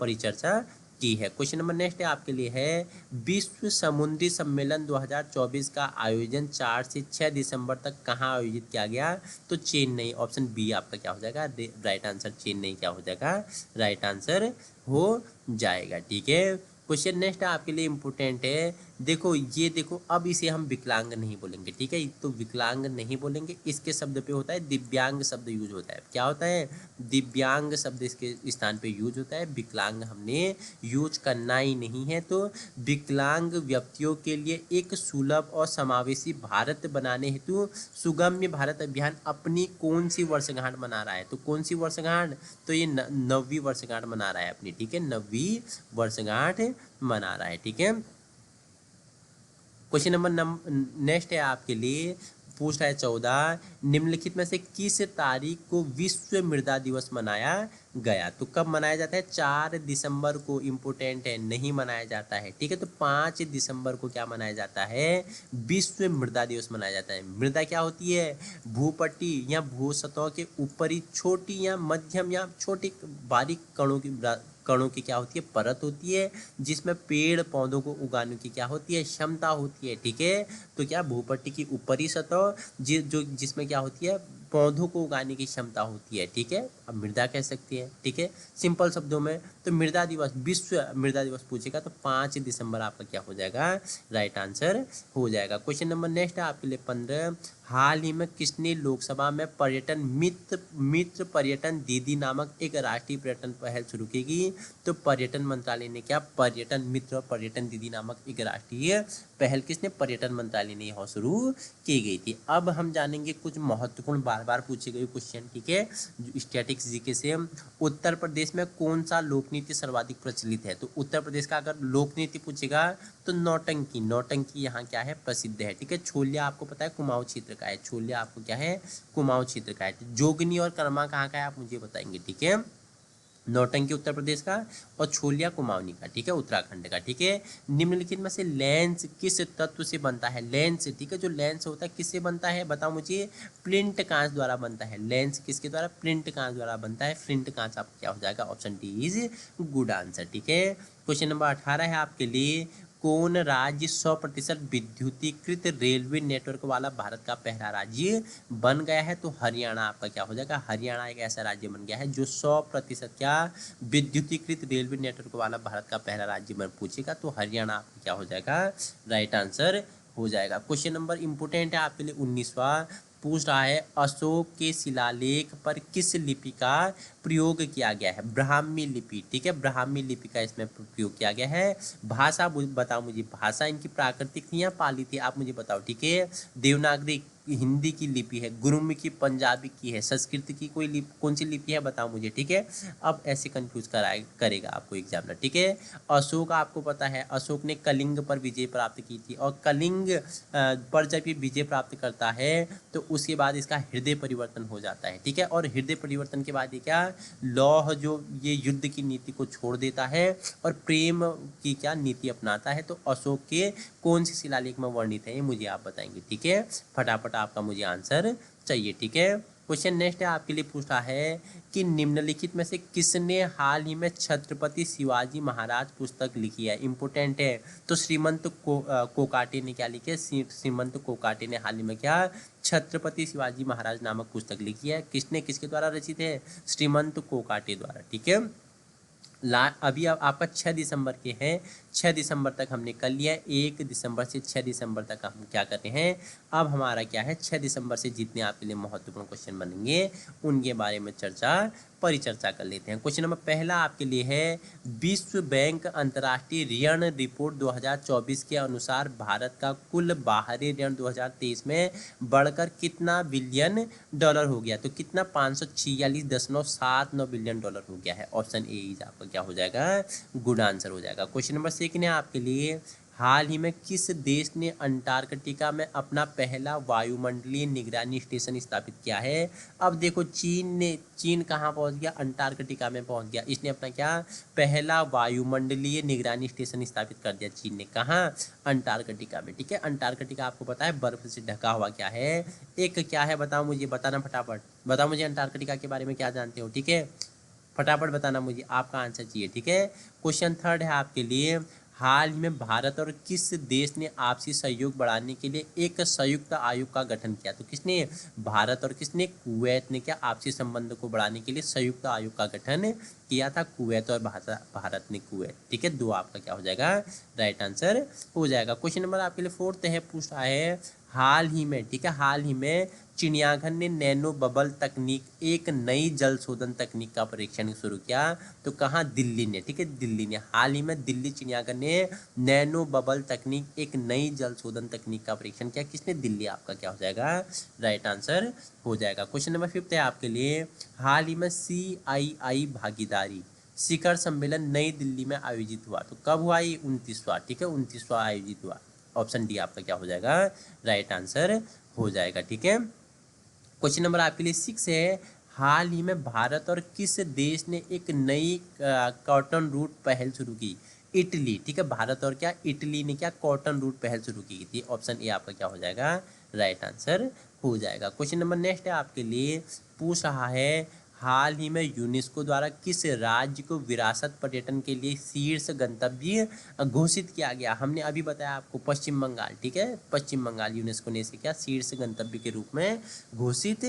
Speaker 1: परिचर्चा की है। क्वेश्चन नंबर नेक्स्ट है आपके लिए है, विश्व समुद्री सम्मेलन 2024 का आयोजन 4 से 6 दिसंबर तक कहाँ आयोजित किया गया? तो चेन्नई। ऑप्शन बी आपका क्या हो जाएगा? राइट आंसर चेन्नई क्या हो जाएगा? राइट आंसर हो जाएगा, ठीक है। क्वेश्चन नेक्स्ट आपके लिए इंपॉर्टेंट है, देखो अब इसे हम विकलांग नहीं बोलेंगे, ठीक है। तो विकलांग नहीं बोलेंगे, इसके शब्द पे होता है दिव्यांग शब्द यूज होता है। क्या होता है? दिव्यांग शब्द इसके स्थान पे यूज होता है, विकलांग हमने यूज करना ही नहीं है। तो विकलांग व्यक्तियों के लिए एक सुलभ और समावेशी भारत बनाने हेतु सुगम्य भारत अभियान अपनी कौन सी वर्षगांठ मना रहा है? तो कौन सी वर्षगांठ? तो ये 9वीं वर्षगांठ मना रहा है अपनी, ठीक है, 9वीं वर्षगांठ मना रहा है, ठीक है। क्वेश्चन नंबर नेक्स्ट है आपके लिए, पूछ रहा है 14, निम्नलिखित में से किस तारीख को विश्व मृदा दिवस मनाया गया? तो कब मनाया जाता है? 4 दिसंबर को। इम्पोर्टेंट है, नहीं मनाया जाता है, ठीक है। तो 5 दिसंबर को क्या मनाया जाता है? विश्व मृदा दिवस मनाया जाता है। मृदा क्या होती है? भूपट्टी या भूसतह के ऊपरी छोटी या मध्यम या छोटी बारीक कणों की क्या होती है? परत होती है, जिसमें पेड़ पौधों को उगाने की क्या होती है? क्षमता होती है, ठीक है। तो क्या भूपट्टी की ऊपरी सतह जिसमें क्या होती है? पौधों को उगाने की क्षमता होती है, ठीक है। अब मृदा कह सकती है, ठीक है, सिंपल शब्दों में। तो मृदा दिवस, विश्व मृदा दिवस पूछेगा तो 5 दिसंबर आपका क्या हो जाएगा, राइट आंसर हो जाएगा। क्वेश्चन नंबर नेक्स्ट है आपके लिए 15। हाल ही में किसने लोकसभा में पर्यटन मित्र मित्र पर्यटन दीदी नामक एक राष्ट्रीय पर्यटन पहल शुरू की? तो पर्यटन मंत्रालय ने क्या, पर्यटन मित्र और पर्यटन दीदी नामक एक राष्ट्रीय पहल किसने, पर्यटन मंत्रालय ने यह शुरू की गई थी। अब हम जानेंगे कुछ महत्वपूर्ण बार बार पूछे गए क्वेश्चन, ठीक है, स्टैटिक्स जीके से। उत्तर प्रदेश में कौन सा लोक नृत्य सर्वाधिक प्रचलित है? तो उत्तर प्रदेश का अगर लोक नृत्य पूछेगा तो नौटंकी, नौटंकी यहाँ क्या है, प्रसिद्ध है, ठीक है। छोलिया आपको पता है कुमाऊं क्षेत्र का है, छोलिया आपको क्या है, कुमाऊं क्षेत्र का है। जोगनी और कर्मा कहाँ का है आप मुझे बताएंगे, ठीक है। नौटंकी उत्तर प्रदेश का और छोलिया कुमाऊनी का, ठीक है, उत्तराखंड का, ठीक है। निम्नलिखित में से लेंस किस तत्व से बनता है? लेंस, ठीक है, जो लेंस होता है किससे बनता है बताओ मुझे, प्लिंट कांच द्वारा बनता है। लेंस किसके द्वारा, प्लिंट कांच द्वारा बनता है। प्लिंट कांच आपका क्या हो जाएगा, option D is good answer, ठीक है। क्वेश्चन नंबर 18 है आपके लिए, कौन राज्य 100% विद्युतीकृत रेलवे नेटवर्क वाला भारत का पहला राज्य बन गया है? तो हरियाणा आपका क्या हो जाएगा, हरियाणा एक ऐसा राज्य बन गया है जो 100% क्या, विद्युतीकृत रेलवे नेटवर्क वाला भारत का पहला राज्य बन पूछेगा तो हरियाणा आपका क्या हो जाएगा, राइट आंसर हो जाएगा। क्वेश्चन नंबर इंपोर्टेंट है आपके लिए 19वां, पूछ रहा है अशोक के शिलालेख पर किस लिपि का प्रयोग किया गया है? ब्राह्मी लिपि, ठीक है, ब्राह्मी लिपि का इसमें प्रयोग किया गया है। भाषा बताओ मुझे, भाषा इनकी प्राकृतिक थी या पाली थी, आप मुझे बताओ, ठीक है। देवनागरी हिंदी की लिपि है, गुरुमुखी पंजाबी की है, संस्कृत की कोई लिपि, कौन सी लिपि है बताओ मुझे, ठीक है। अब ऐसे कंफ्यूज करेगा आपको एग्जामिनर, ठीक है। अशोक आपको पता है, अशोक ने कलिंग पर विजय प्राप्त की थी और कलिंग पर जब ये विजय प्राप्त करता है तो उसके बाद इसका हृदय परिवर्तन हो जाता है, ठीक है। और हृदय परिवर्तन के बाद ये क्या, लौह जो ये युद्ध की नीति को छोड़ देता है और प्रेम की क्या नीति अपनाता है। तो अशोक के कौन सी शिलालेख में वर्णित है ये मुझे आप बताएंगे, ठीक है। फटाफट आपका मुझे आंसर चाहिए, ठीक है। क्वेश्चन नेक्स्ट है आपके लिए, पूछा है कि निम्नलिखित में से किसने हाल ही में छत्रपति शिवाजी महाराज पुस्तक लिखी है? इंपोर्टेंट है। तो श्रीमंत कोकाटे ने क्या लिखी है, श्रीमंत कोकाटे ने हाल ही में क्या, छत्रपति शिवाजी महाराज नामक पुस्तक लिखी है। किसने, किसके द्वारा रचित है, श्रीमंत कोकाटे द्वारा, ठीक है। अभी आपका 6 दिसंबर के हैं, 6 दिसंबर तक हमने कर लिया, 1 दिसंबर से 6 दिसंबर तक हम क्या करते हैं, अब हमारा क्या है 6 दिसंबर से जितने आपके लिए महत्वपूर्ण क्वेश्चन बनेंगे उनके बारे में परिचर्चा कर लेते हैं। क्वेश्चन नंबर पहला आपके लिए है, विश्व बैंक अंतर्राष्ट्रीय ऋण रिपोर्ट 2024 के अनुसार भारत का कुल बाहरी ऋण 2023 में बढ़कर कितना बिलियन डॉलर हो गया? तो कितना, 546.79 बिलियन डॉलर हो गया है। ऑप्शन ए इज आपका क्या हो जाएगा, गुड आंसर हो जाएगा। क्वेश्चन नंबर 2 है आपके लिए, हाल ही में किस देश ने अंटार्कटिका में अपना पहला वायुमंडलीय निगरानी स्टेशन स्थापित किया है? अब देखो चीन कहाँ पहुँच गया, अंटार्कटिका में पहुँच गया। इसने अपना क्या, पहला वायुमंडलीय निगरानी स्टेशन स्थापित कर दिया चीन ने, कहाँ, अंटार्कटिका में, ठीक है। अंटार्कटिका आपको पता है बर्फ से ढका हुआ क्या है, एक क्या है बताओ मुझे, बताना फटाफट, बताओ मुझे अंटार्कटिका के बारे में क्या जानते हो, ठीक है, फटाफट बताना मुझे, आपका आंसर चाहिए, ठीक है। क्वेश्चन 3 है आपके लिए, हाल ही में भारत और किस देश ने आपसी सहयोग बढ़ाने के लिए एक संयुक्त आयोग का गठन किया? तो किसने, भारत और किसने, कुवैत ने क्या आपसी संबंध को बढ़ाने के लिए संयुक्त आयोग का गठन किया था, कुवैत और भारत ने, कुवैत, ठीक है। 2 आपका क्या हो जाएगा, राइट आंसर हो जाएगा। क्वेश्चन नंबर आपके लिए 4 है, पूछ रहा है हाल ही में, ठीक है, हाल ही में चिड़ियाघर ने नैनो बबल तकनीक, एक नई जल शोधन तकनीक का परीक्षण शुरू किया। तो कहाँ, दिल्ली ने, ठीक है, दिल्ली ने, हाल ही में दिल्ली चिड़ियाघर ने नैनो बबल तकनीक, एक नई जल शोधन तकनीक का परीक्षण किया। किसने, दिल्ली आपका क्या हो जाएगा, राइट आंसर हो जाएगा। क्वेश्चन नंबर 5 है आपके लिए, हाल ही में CII भागीदारी शिखर सम्मेलन नई दिल्ली में आयोजित हुआ। तो कब हुआ ये, 29वां, ठीक है, 29वां आयोजित हुआ। ऑप्शन डी आपका क्या हो जाएगा, राइट आंसर हो जाएगा, ठीक है। क्वेश्चन नंबर आपके लिए 6 है, हाल ही में भारत और किस देश ने एक नई कॉटन रूट पहल शुरू की? इटली, ठीक है, भारत और क्या, इटली ने क्या कॉटन रूट पहल शुरू की थी। ऑप्शन ए आपका क्या हो जाएगा, राइट आंसर हो जाएगा। क्वेश्चन नंबर नेक्स्ट है आपके लिए, पूछ रहा है हाल ही में यूनेस्को द्वारा किस राज्य को विरासत पर्यटन के लिए शीर्ष गंतव्य घोषित किया गया? हमने अभी बताया आपको, पश्चिम बंगाल, ठीक है, पश्चिम बंगाल यूनेस्को ने इसे क्या शीर्ष गंतव्य के रूप में घोषित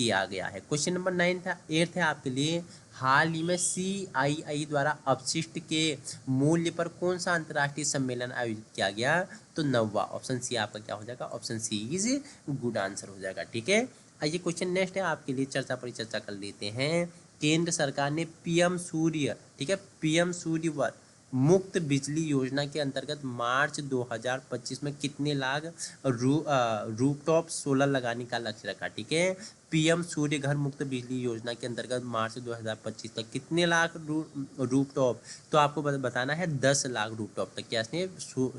Speaker 1: किया गया है। क्वेश्चन नंबर 8 है आपके लिए, हाल ही में CII द्वारा अपशिष्ट के मूल्य पर कौन सा अंतर्राष्ट्रीय सम्मेलन आयोजित किया गया? तो 9वां। ऑप्शन सी आपका क्या हो जाएगा? Option C is good answer हो जाएगा। ठीक है, आइए क्वेश्चन नेक्स्ट है आपके लिए, चर्चा पर चर्चा कर लेते हैं। केंद्र सरकार ने PM सूर्य, ठीक है, PM सूर्य मुक्त बिजली योजना के अंतर्गत मार्च 2025 में कितने लाख रूफटॉप सोलर लगाने का लक्ष्य रखा? ठीक है, PM सूर्य घर मुक्त बिजली योजना के अंतर्गत मार्च 2025 तक कितने लाख रूफटॉप, तो आपको बताना है 10 लाख रूफटॉप तक क्या इसने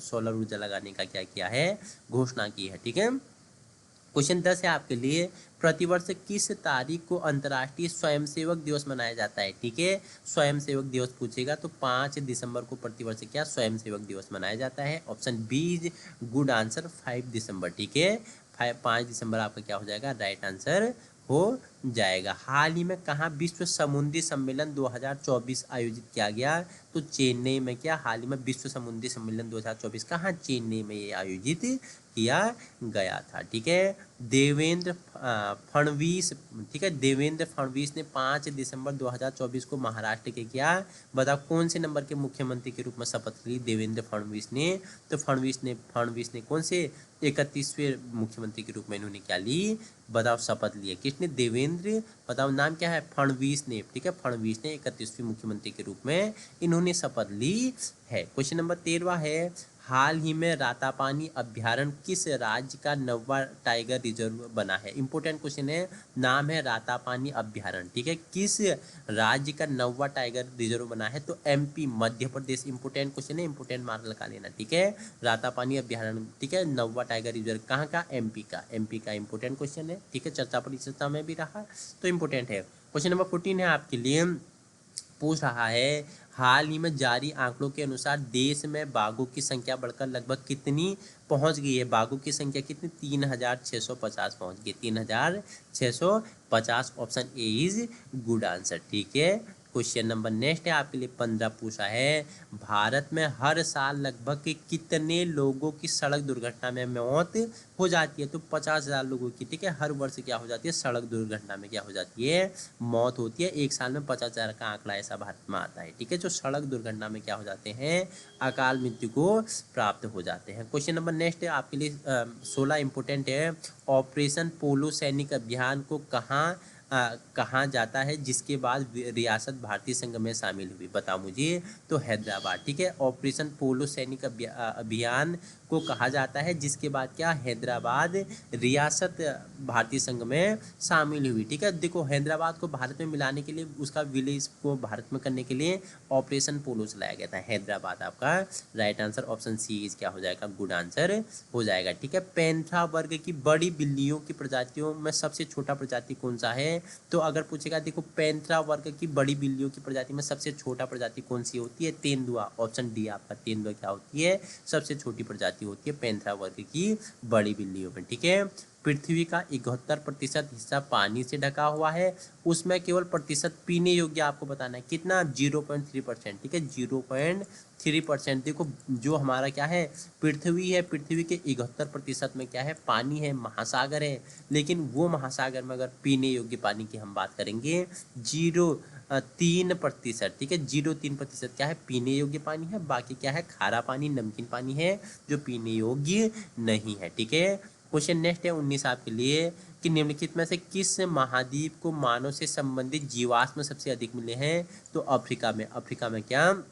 Speaker 1: सोलर ऊर्जा लगाने का क्या किया है? घोषणा की है। ठीक है, क्वेश्चन 10 है आपके लिए, प्रतिवर्ष किस तारीख को अंतर्राष्ट्रीय स्वयंसेवक दिवस मनाया जाता है? ठीक है, स्वयंसेवक दिवस पूछेगा तो 5 दिसंबर को प्रतिवर्ष क्या स्वयंसेवक दिवस मनाया जाता है? Option B is good answer, 5 दिसंबर। ठीक है, 5 दिसंबर आपका क्या हो जाएगा? राइट आंसर हो जाएगा। हाल ही में कहाँ विश्व समुद्री सम्मेलन 2024 आयोजित किया गया? तो चेन्नई में क्या हाल ही में विश्व समुद्री सम्मेलन 2024 कहाँ? चेन्नई में ये आयोजित किया गया था। ठीक है, देवेंद्र फडणवीस, ठीक है, देवेंद्र फडणवीस ने 5 दिसंबर 2024 को महाराष्ट्र के क्या, बताओ कौन से नंबर के मुख्यमंत्री के रूप में शपथ ली देवेंद्र फडणवीस ने? तो फडणवीस ने कौन से 31वें मुख्यमंत्री के रूप में इन्होंने क्या ली? बताओ शपथ ली है किसने? देवेंद्र, बताओ नाम क्या है? फडणवीस ने। ठीक है, फडणवीस ने 31वें मुख्यमंत्री के रूप में इन्होंने शपथ ली है। क्वेश्चन नंबर 13 है, हाल ही में रातापानी अभ्यारण्य किस राज्य का 9वां टाइगर रिजर्व बना है? इंपॉर्टेंट क्वेश्चन है, नाम है रातापानी अभ्यारण्य। ठीक है, किस राज्य का 9वां टाइगर रिजर्व बना है? तो MP, Madhya Pradesh. Important question है, इंपॉर्टेंट मार्क लगा लेना। ठीक है, रातापानी अभ्यारण्य, ठीक है, 9वां टाइगर रिजर्व कहाँ का? MP का। MP का इंपॉर्टेंट क्वेश्चन है। ठीक है, चर्चा परिचर्चा में भी रहा तो इंपॉर्टेंट है। क्वेश्चन नंबर 14 है आपके लिए, पूछ रहा है, हाल ही में जारी आंकड़ों के अनुसार देश में बाघों की संख्या बढ़कर लगभग कितनी पहुंच गई है? बाघों की संख्या कितनी? 3650 पहुंच गई, 3650। Option A is good answer. ठीक है, क्वेश्चन नंबर नेक्स्ट है आपके लिए 15 पूछा है, भारत में हर साल लगभग कितने लोगों की सड़क दुर्घटना में मौत हो जाती है? तो 50,000 लोगों की, ठीक है, हर वर्ष क्या हो जाती है? सड़क दुर्घटना में क्या हो जाती है? मौत होती है। एक साल में 50,000 का आंकड़ा ऐसा भारत में आता है। ठीक है, जो सड़क दुर्घटना में क्या हो जाते हैं? अकाल मृत्यु को प्राप्त हो जाते हैं। क्वेश्चन नंबर नेक्स्ट है आपके लिए 16 इंपोर्टेंट है, ऑपरेशन पोलो सैनिक अभियान को कहाँ जाता है जिसके बाद रियासत भारतीय संघ में शामिल हुई? बताओ मुझे। तो हैदराबाद। ठीक है, ऑपरेशन पोलो सैनिक अभियान को कहा जाता है जिसके बाद क्या? हैदराबाद रियासत भारतीय संघ में शामिल हुई। ठीक है, देखो हैदराबाद को भारत में मिलाने के लिए, उसका विलेज को भारत में करने के लिए ऑपरेशन पोलो चलाया गया था। हैदराबाद आपका right answer, option C is क्या हो जाएगा? गुड आंसर हो जाएगा। ठीक है, पैंथरा वर्ग की बड़ी बिल्लियों की प्रजातियों में सबसे छोटा प्रजाति कौन सा है? तो अगर पूछेगा, देखो पैंथरा वर्ग की बड़ी बिल्लियों की प्रजाति में सबसे छोटा प्रजाति कौन सी होती है? तेंदुआ। ऑप्शन डी आपका तेंदुआ क्या होती है? सबसे छोटी प्रजाति होती है पैंथरा वर्ग की बड़ी बिल्लियों में। ठीक है, पृथ्वी का 71% हिस्सा पानी से ढका हुआ है, उसमें केवल प्रतिशत पीने योग्य आपको बताना है कितना? 0.3%। ठीक है, 0.3%। देखो जो हमारा क्या है? पृथ्वी है, पृथ्वी के 71% में क्या है? पानी है, महासागर है। लेकिन वो महासागर में अगर पीने योग्य पानी की हम बात करेंगे 0.3%। ठीक है, 0.3% क्या है? पीने योग्य पानी है। बाकी क्या है? खारा पानी, नमकीन पानी है जो पीने योग्य नहीं है। ठीक है, क्वेश्चन नेक्स्ट है 19 आपके लिए, कि निम्नलिखित में से किस महाद्वीप को मानव से संबंधित जीवाश्म सबसे अधिक मिले हैं? तो अफ्रीका में। अफ्रीका में क्या?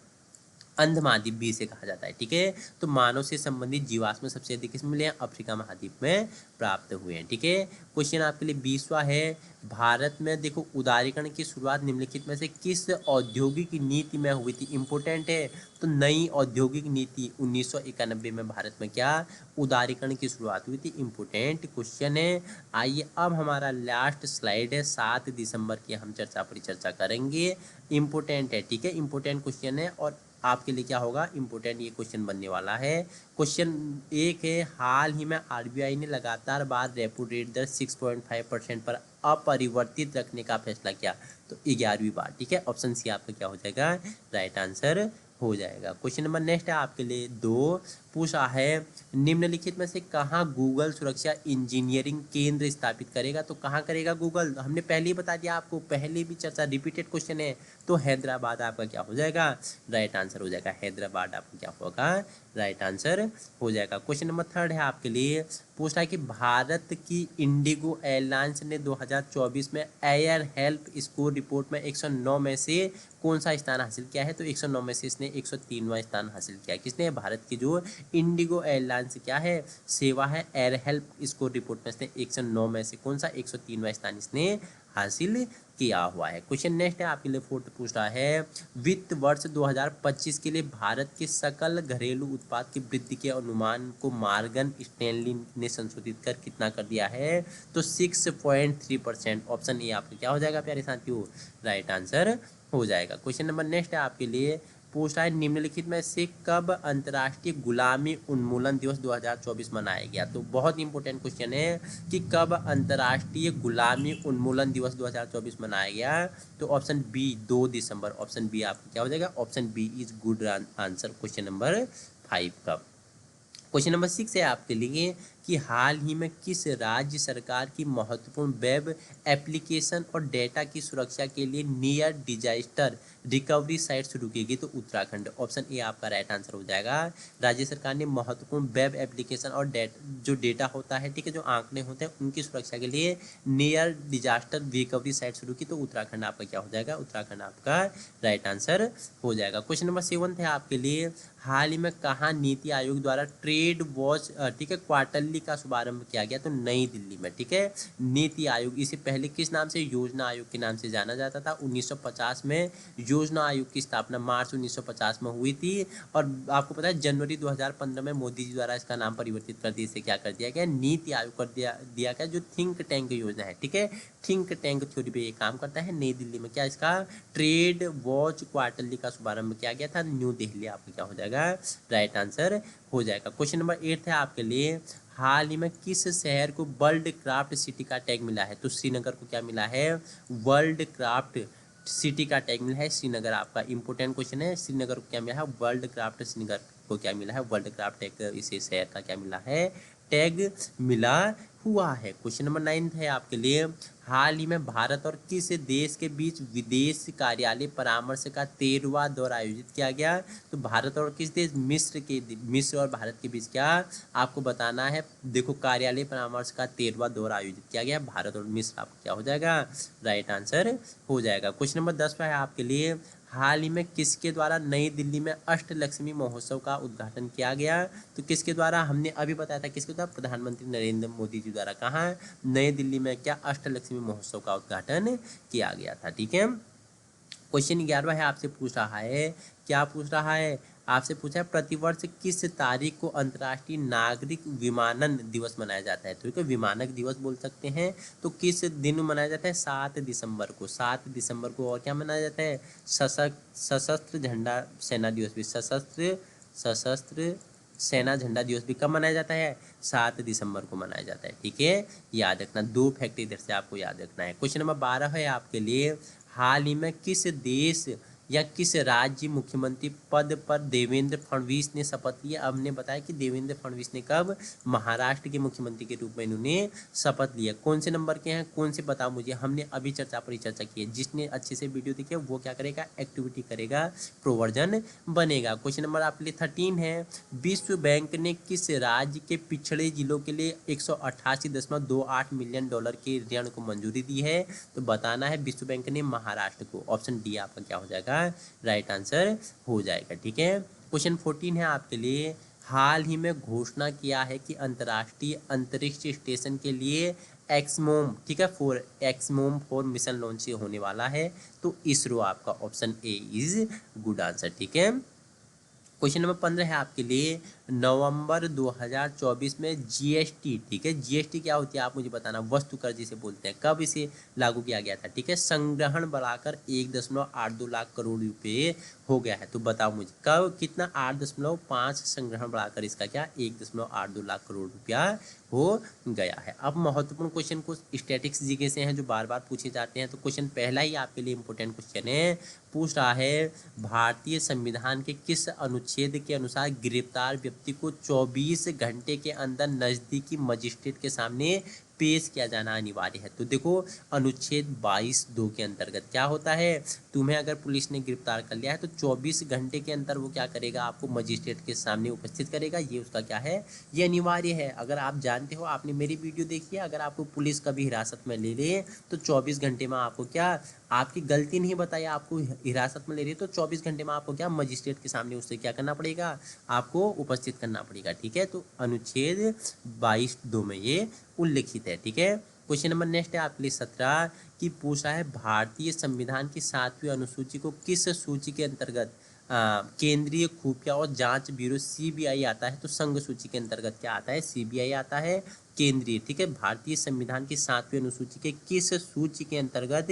Speaker 1: अंध महाद्वीप भी इसे कहा जाता है। ठीक है, तो मानव से संबंधित जीवाश्म सबसे अधिक किसमें मिले हैं? अफ्रीका महाद्वीप में प्राप्त हुए हैं। ठीक है, क्वेश्चन आपके लिए 20वां है, भारत में देखो उदारीकरण की शुरुआत निम्नलिखित में से किस औद्योगिक नीति में हुई थी? इंपोर्टेंट है, तो नई औद्योगिक नीति 1991 में भारत में क्या उदारीकरण की शुरुआत हुई थी? इंपोर्टेंट क्वेश्चन है। आइए अब हमारा लास्ट स्लाइड है, 7 दिसंबर की हम चर्चा परिचर्चा करेंगे। इंपोर्टेंट है, ठीक है, इंपोर्टेंट क्वेश्चन है और आपके लिए क्या होगा? इंपोर्टेंट ये क्वेश्चन बनने वाला है। क्वेश्चन 1 है, हाल ही में RBI ने लगातार बाद रेपो रेट दर 6.5% पर अपरिवर्तित रखने का फैसला किया। तो 11वीं बार। ठीक है, ऑप्शन सी आपका क्या हो जाएगा? राइट आंसर हो जाएगा। क्वेश्चन नंबर नेक्स्ट है आपके लिए 2, पूछा है निम्नलिखित में से कहाँ गूगल सुरक्षा इंजीनियरिंग केंद्र स्थापित करेगा। तो कहाँ करेगा गूगल, हमने पहले ही बता दिया आपको, पहले भी चर्चा, रिपीटेड क्वेश्चन है। तो हैदराबाद आपका क्या हो जाएगा, राइट आंसर हो जाएगा। हैदराबाद आपका क्या होगा, राइट आंसर हो जाएगा। क्वेश्चन नंबर 3 है आपके लिए, पूछ रहा है कि भारत की इंडिगो एयरलाइंस ने 2024 में एयर हेल्प स्कोर रिपोर्ट में 109 में से कौन सा स्थान हासिल किया है। तो 109 में से इसने 103वां स्थान हासिल किया है। किसने, भारत की जो इंडिगो एयरलाइंस क्या है, सेवा है, एयर हेल्प स्कोर रिपोर्ट में इसने 109 में से कौन सा 103वां स्थान इसने हासिल किया हुआ है। क्वेश्चन नेक्स्ट है आपके लिए 4 पूछ रहा है वित्त वर्ष 2025 के लिए भारत के सकल घरेलू उत्पाद की वृद्धि के अनुमान को मॉर्गन स्टैनली ने संशोधित कर कितना कर दिया है। तो 6.3%। ऑप्शन ए आपका क्या हो जाएगा प्यारे साथियों, राइट आंसर हो जाएगा। क्वेश्चन नंबर नेक्स्ट है आपके लिए, पूछ रहा है निम्नलिखित में से कब अंतर्राष्ट्रीय गुलामी उन्मूलन दिवस 2024 मनाया गया। तो बहुत इंपॉर्टेंट क्वेश्चन है कि कब अंतर्राष्ट्रीय गुलामी उन्मूलन दिवस 2024 मनाया गया। तो ऑप्शन बी 2 दिसंबर। ऑप्शन बी आपका क्या हो जाएगा, option B is good answer. Question number 5 का क्वेश्चन नंबर 6 है आपके लिए कि हाल ही में किस राज्य सरकार की महत्वपूर्ण वेब एप्लीकेशन और डेटा की सुरक्षा के लिए नियर डिजास्टर रिकवरी साइट शुरू की गई। तो उत्तराखंड। ऑप्शन ए आपका राइट आंसर हो जाएगा। राज्य सरकार ने महत्वपूर्ण वेब एप्लीकेशन और जो डेटा होता है, ठीक है, जो आंकड़े होते हैं उनकी सुरक्षा के लिए नियर डिजास्टर रिकवरी साइट शुरू की। तो उत्तराखंड आपका क्या हो जाएगा, उत्तराखंड आपका राइट आंसर हो जाएगा। क्वेश्चन नंबर 7 है आपके लिए, हाल ही में कहाँ नीति आयोग द्वारा ट्रेड वॉच, ठीक है, क्वार्टरली का शुभारंभ किया गया। तो नई दिल्ली में, ठीक है, नीति आयोग। इसे पहले किस नाम से, योजना आयोग के नाम से जाना जाता था। 1950 में योजना आयोग की स्थापना मार्च 1950 में हुई थी। और आपको पता है जनवरी 2015 में मोदी जी द्वारा इसका नाम परिवर्तित कर दिया, इसे क्या कर दिया गया, नीति आयोग कर दिया गया, जो थिंक टैंक योजना है, ठीक है, थिंक टैंक थ्योरी पे ये काम करता है। नई दिल्ली में क्या इसका ट्रेड वॉच क्वार्टरली का शुभारंभ किया गया था। न्यू दिल्ली आपका क्या हो जाएगा, राइट आंसर हो जाएगा। क्वेश्चन नंबर 8 है आपके लिए, हाल ही में किस शहर को वर्ल्ड क्राफ्ट सिटी का टैग मिला है। तो श्रीनगर को क्या मिला है, वर्ल्ड क्राफ्ट सिटी का टैग मिला है। श्रीनगर आपका इंपोर्टेंट क्वेश्चन है, श्रीनगर को क्या मिला है, वर्ल्ड क्राफ्ट श्रीनगर को क्या मिला है, वर्ल्ड क्राफ्ट टैग इसे शहर का क्या मिला है, टैग मिला हुआ है। क्वेश्चन नंबर 9 है आपके लिए, हाल ही में भारत और किस देश के बीच विदेश कार्यालय परामर्श का 13वां दौर आयोजित किया गया। तो भारत और किस देश, मिस्र और भारत के बीच क्या आपको बताना है। देखो कार्यालय परामर्श का 13वां दौर आयोजित किया गया, भारत और मिस्र आपका क्या हो जाएगा, राइट आंसर हो जाएगा। क्वेश्चन नंबर 10 है आपके लिए, हाल ही में किसके द्वारा नई दिल्ली में अष्टलक्ष्मी महोत्सव का उद्घाटन किया गया। तो किसके द्वारा, हमने अभी बताया था किसके द्वारा, प्रधानमंत्री नरेंद्र मोदी जी द्वारा। कहाँ, नई दिल्ली में क्या अष्टलक्ष्मी महोत्सव का उद्घाटन किया गया था, ठीक है। क्वेश्चन 11 है आपसे पूछ रहा है, क्या पूछ रहा है, आपसे पूछा है प्रतिवर्ष किस तारीख को अंतर्राष्ट्रीय नागरिक विमानन दिवस मनाया जाता है। तो विमानक दिवस बोल सकते हैं। तो किस दिन मनाया जाता है, 7 दिसंबर को। 7 दिसंबर को। और क्या मनाया जाता है, सशस्त्र झंडा सेना दिवस भी, सशस्त्र सेना झंडा दिवस भी कब मनाया जाता है, 7 दिसंबर को मनाया जाता है, ठीक है, याद रखना। 2 फैक्ट इधर से आपको याद रखना है। क्वेश्चन नंबर 12 है आपके लिए, हाल ही में किस देश या किस राज्य मुख्यमंत्री पद पर देवेंद्र फडणवीस ने शपथ लिया। अब हमने बताया कि देवेंद्र फडणवीस ने कब, महाराष्ट्र के मुख्यमंत्री के रूप में इन्होंने शपथ लिया। कौन से नंबर के हैं, कौन से बताओ मुझे, हमने अभी चर्चा पर ही चर्चा की है। जिसने अच्छे से वीडियो देखी है वो क्या करेगा, एक्टिविटी करेगा, प्रोवर्जन बनेगा। क्वेश्चन नंबर आपके लिए 13 है, विश्व बैंक ने किस राज्य के पिछड़े जिलों के लिए 188.28 मिलियन डॉलर के ऋण को मंजूरी दी है। तो बताना है, विश्व बैंक ने महाराष्ट्र को। ऑप्शन डी आपका क्या हो जाएगा, राइट आंसर हो जाएगा, ठीक है। क्वेश्चन 14 है आपके लिए, हाल ही में घोषणा किया है कि अंतर्राष्ट्रीय अंतरिक्ष स्टेशन के लिए एक्समोम, ठीक है, एक्समोम 4 मिशन लॉन्च होने वाला है। तो इसरो आपका option A is good answer, ठीक है। क्वेश्चन नंबर 15 है आपके लिए, नवंबर 2024 में जीएसटी, ठीक है, जीएसटी क्या होती है आप मुझे बताना, वस्तु कर जिसे बोलते हैं, कब इसे लागू किया गया था, ठीक है, संग्रहण बढ़ाकर 1.82 लाख करोड़ रुपए हो गया है। तो बताओ मुझे कब, कितना, 8.5 संग्रहण बढ़ाकर इसका क्या 1.82 लाख करोड़ रुपया हो गया है। अब महत्वपूर्ण क्वेश्चन कुछ स्टैटिक्स जीके से हैं जो बार बार पूछे जाते हैं। तो क्वेश्चन पहला ही आपके लिए इंपॉर्टेंट क्वेश्चन है, पूछ रहा है भारतीय संविधान के किस अनुच्छेद के अनुसार गिरफ्तार व्यक्ति को 24 घंटे के अंदर नजदीकी मजिस्ट्रेट के सामने पेश किया जाना अनिवार्य है। तो देखो अनुच्छेद 22(2) के अंतर्गत क्या होता है, तुम्हें अगर पुलिस ने गिरफ्तार कर लिया है तो 24 घंटे के अंदर वो क्या करेगा, आपको मजिस्ट्रेट के सामने उपस्थित करेगा। ये उसका क्या है, ये अनिवार्य है। अगर आप जानते हो, आपने मेरी वीडियो देखी है, अगर आपको पुलिस कभी हिरासत में ले ले तो 24 घंटे में आपको क्या, आपकी गलती नहीं बताई, आपको हिरासत में ले रही है तो 24 घंटे में आपको क्या, मजिस्ट्रेट के सामने उससे क्या करना पड़ेगा, आपको उपस्थित करना पड़ेगा। ठीक है, तो अनुच्छेद 22(2) में ये उल्लिखित है। ठीक है, क्वेश्चन नंबर नेक्स्ट है आपके लिए 17 की पूछा है भारतीय संविधान की 7वीं अनुसूची को किस सूची के अंतर्गत केंद्रीय खुफिया और जांच ब्यूरो सीबीआई आता है। तो संघ सूची के अंतर्गत क्या आता है, सीबीआई आता है, केंद्रीय। ठीक है, भारतीय संविधान की 7वीं अनुसूची के किस सूची के अंतर्गत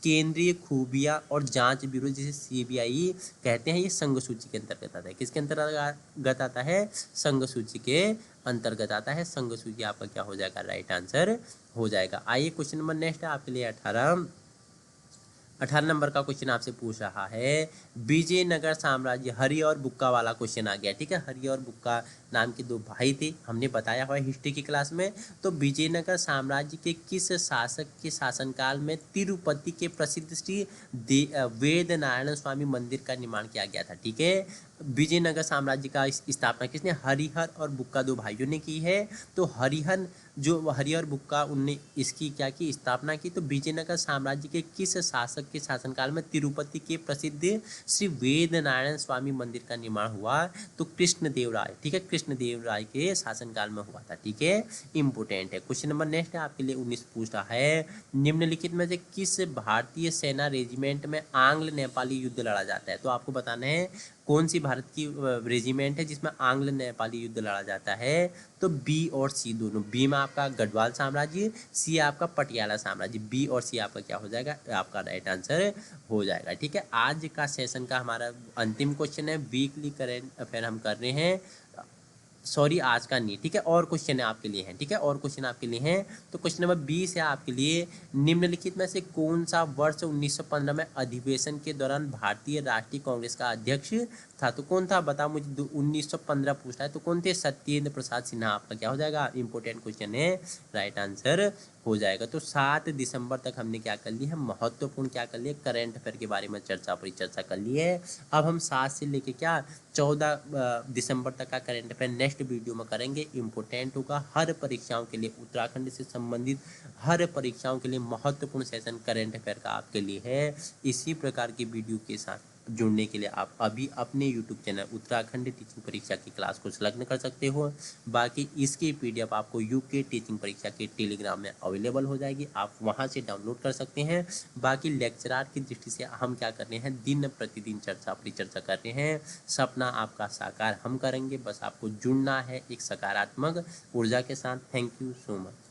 Speaker 1: केंद्रीय खुफिया और जांच ब्यूरो जिसे सीबीआई कहते हैं, ये संघ सूची के अंतर्गत आता है। किसके अंतर्गत आता है, संघ सूची के अंतर्गत आता है। संघ सूची आपका क्या हो जाएगा, राइट आंसर हो जाएगा। आइए क्वेश्चन नंबर नेक्स्ट है आपके लिए 18 नंबर का क्वेश्चन आपसे पूछ रहा है, विजयनगर साम्राज्य, हरि और बुक्का वाला क्वेश्चन आ गया। ठीक है, हरि और बुक्का नाम के दो भाई थे, हमने बताया हुआ हिस्ट्री की क्लास में। तो विजयनगर साम्राज्य के किस शासक के शासनकाल में तिरुपति के प्रसिद्ध श्री वेद नारायण स्वामी मंदिर का निर्माण किया गया था। ठीक है, विजयनगर साम्राज्य का स्थापना किसने, हरिहर और बुक्का दो भाइयों ने की है। तो हरिहर जो हरिहर बुक्का, उनने इसकी क्या की, स्थापना की। तो विजयनगर साम्राज्य के किस शासक के शासनकाल में तिरुपति के प्रसिद्ध श्री वेद नारायण स्वामी मंदिर का निर्माण हुआ, तो कृष्णदेव राय। ठीक है, कृष्णदेव राय के शासनकाल में हुआ था। ठीक है, इंपोर्टेंट है। क्वेश्चन नंबर नेक्स्ट है आपके लिए 19 पूछ रहा है, निम्नलिखित में से किस भारतीय सेना रेजिमेंट में आंग्ल नेपाली युद्ध लड़ा जाता है। तो आपको बताना है कौन सी भारत की रेजिमेंट है जिसमें आंग्ल नेपाली युद्ध लड़ा जाता है। तो बी और सी दोनों, बी में आपका गढ़वाल साम्राज्य, सी आपका पटियाला साम्राज्य। बी और सी आपका क्या हो जाएगा, आपका राइट आंसर हो जाएगा। ठीक है, आज का सेशन का हमारा अंतिम क्वेश्चन है, वीकली करेंट अफेयर हम कर रहे हैं, सॉरी आज का नहीं। ठीक है, और क्वेश्चन है आपके लिए हैं। ठीक है, और क्वेश्चन आपके लिए हैं। तो क्वेश्चन नंबर 20 है आपके लिए, निम्नलिखित में से कौन सा वर्ष 1915 में अधिवेशन के दौरान भारतीय राष्ट्रीय कांग्रेस का अध्यक्ष था। तो कौन था, बताओ मुझे। 1915 पूछता है तो कौन थे, सत्येंद्र प्रसाद सिन्हा आपका क्या हो जाएगा, इंपॉर्टेंट क्वेश्चन है, राइट आंसर हो जाएगा। तो 7 दिसंबर तक हमने क्या कर लिया है, महत्वपूर्ण क्या कर लिया, करेंट अफेयर के बारे में परिचर्चा कर ली है। अब हम 7 से लेके क्या 14 दिसंबर तक का करेंट अफेयर नेक्स्ट वीडियो में करेंगे। इंपॉर्टेंट होगा हर परीक्षाओं के लिए, उत्तराखंड से संबंधित हर परीक्षाओं के लिए महत्वपूर्ण सेशन करेंट अफेयर का आपके लिए है। इसी प्रकार की वीडियो के साथ जुड़ने के लिए आप अभी अपने YouTube चैनल उत्तराखंड टीचिंग परीक्षा की क्लास को सिलेक्ट कर सकते हो। बाकी इसकी PDF आपको यूके टीचिंग परीक्षा के टेलीग्राम में अवेलेबल हो जाएगी, आप वहां से डाउनलोड कर सकते हैं। बाकी लेक्चरार की दृष्टि से हम क्या कर रहे हैं, दिन प्रतिदिन परिचर्चा कर रहे हैं। सपना आपका साकार हम करेंगे, बस आपको जुड़ना है एक सकारात्मक ऊर्जा के साथ। Thank you so much.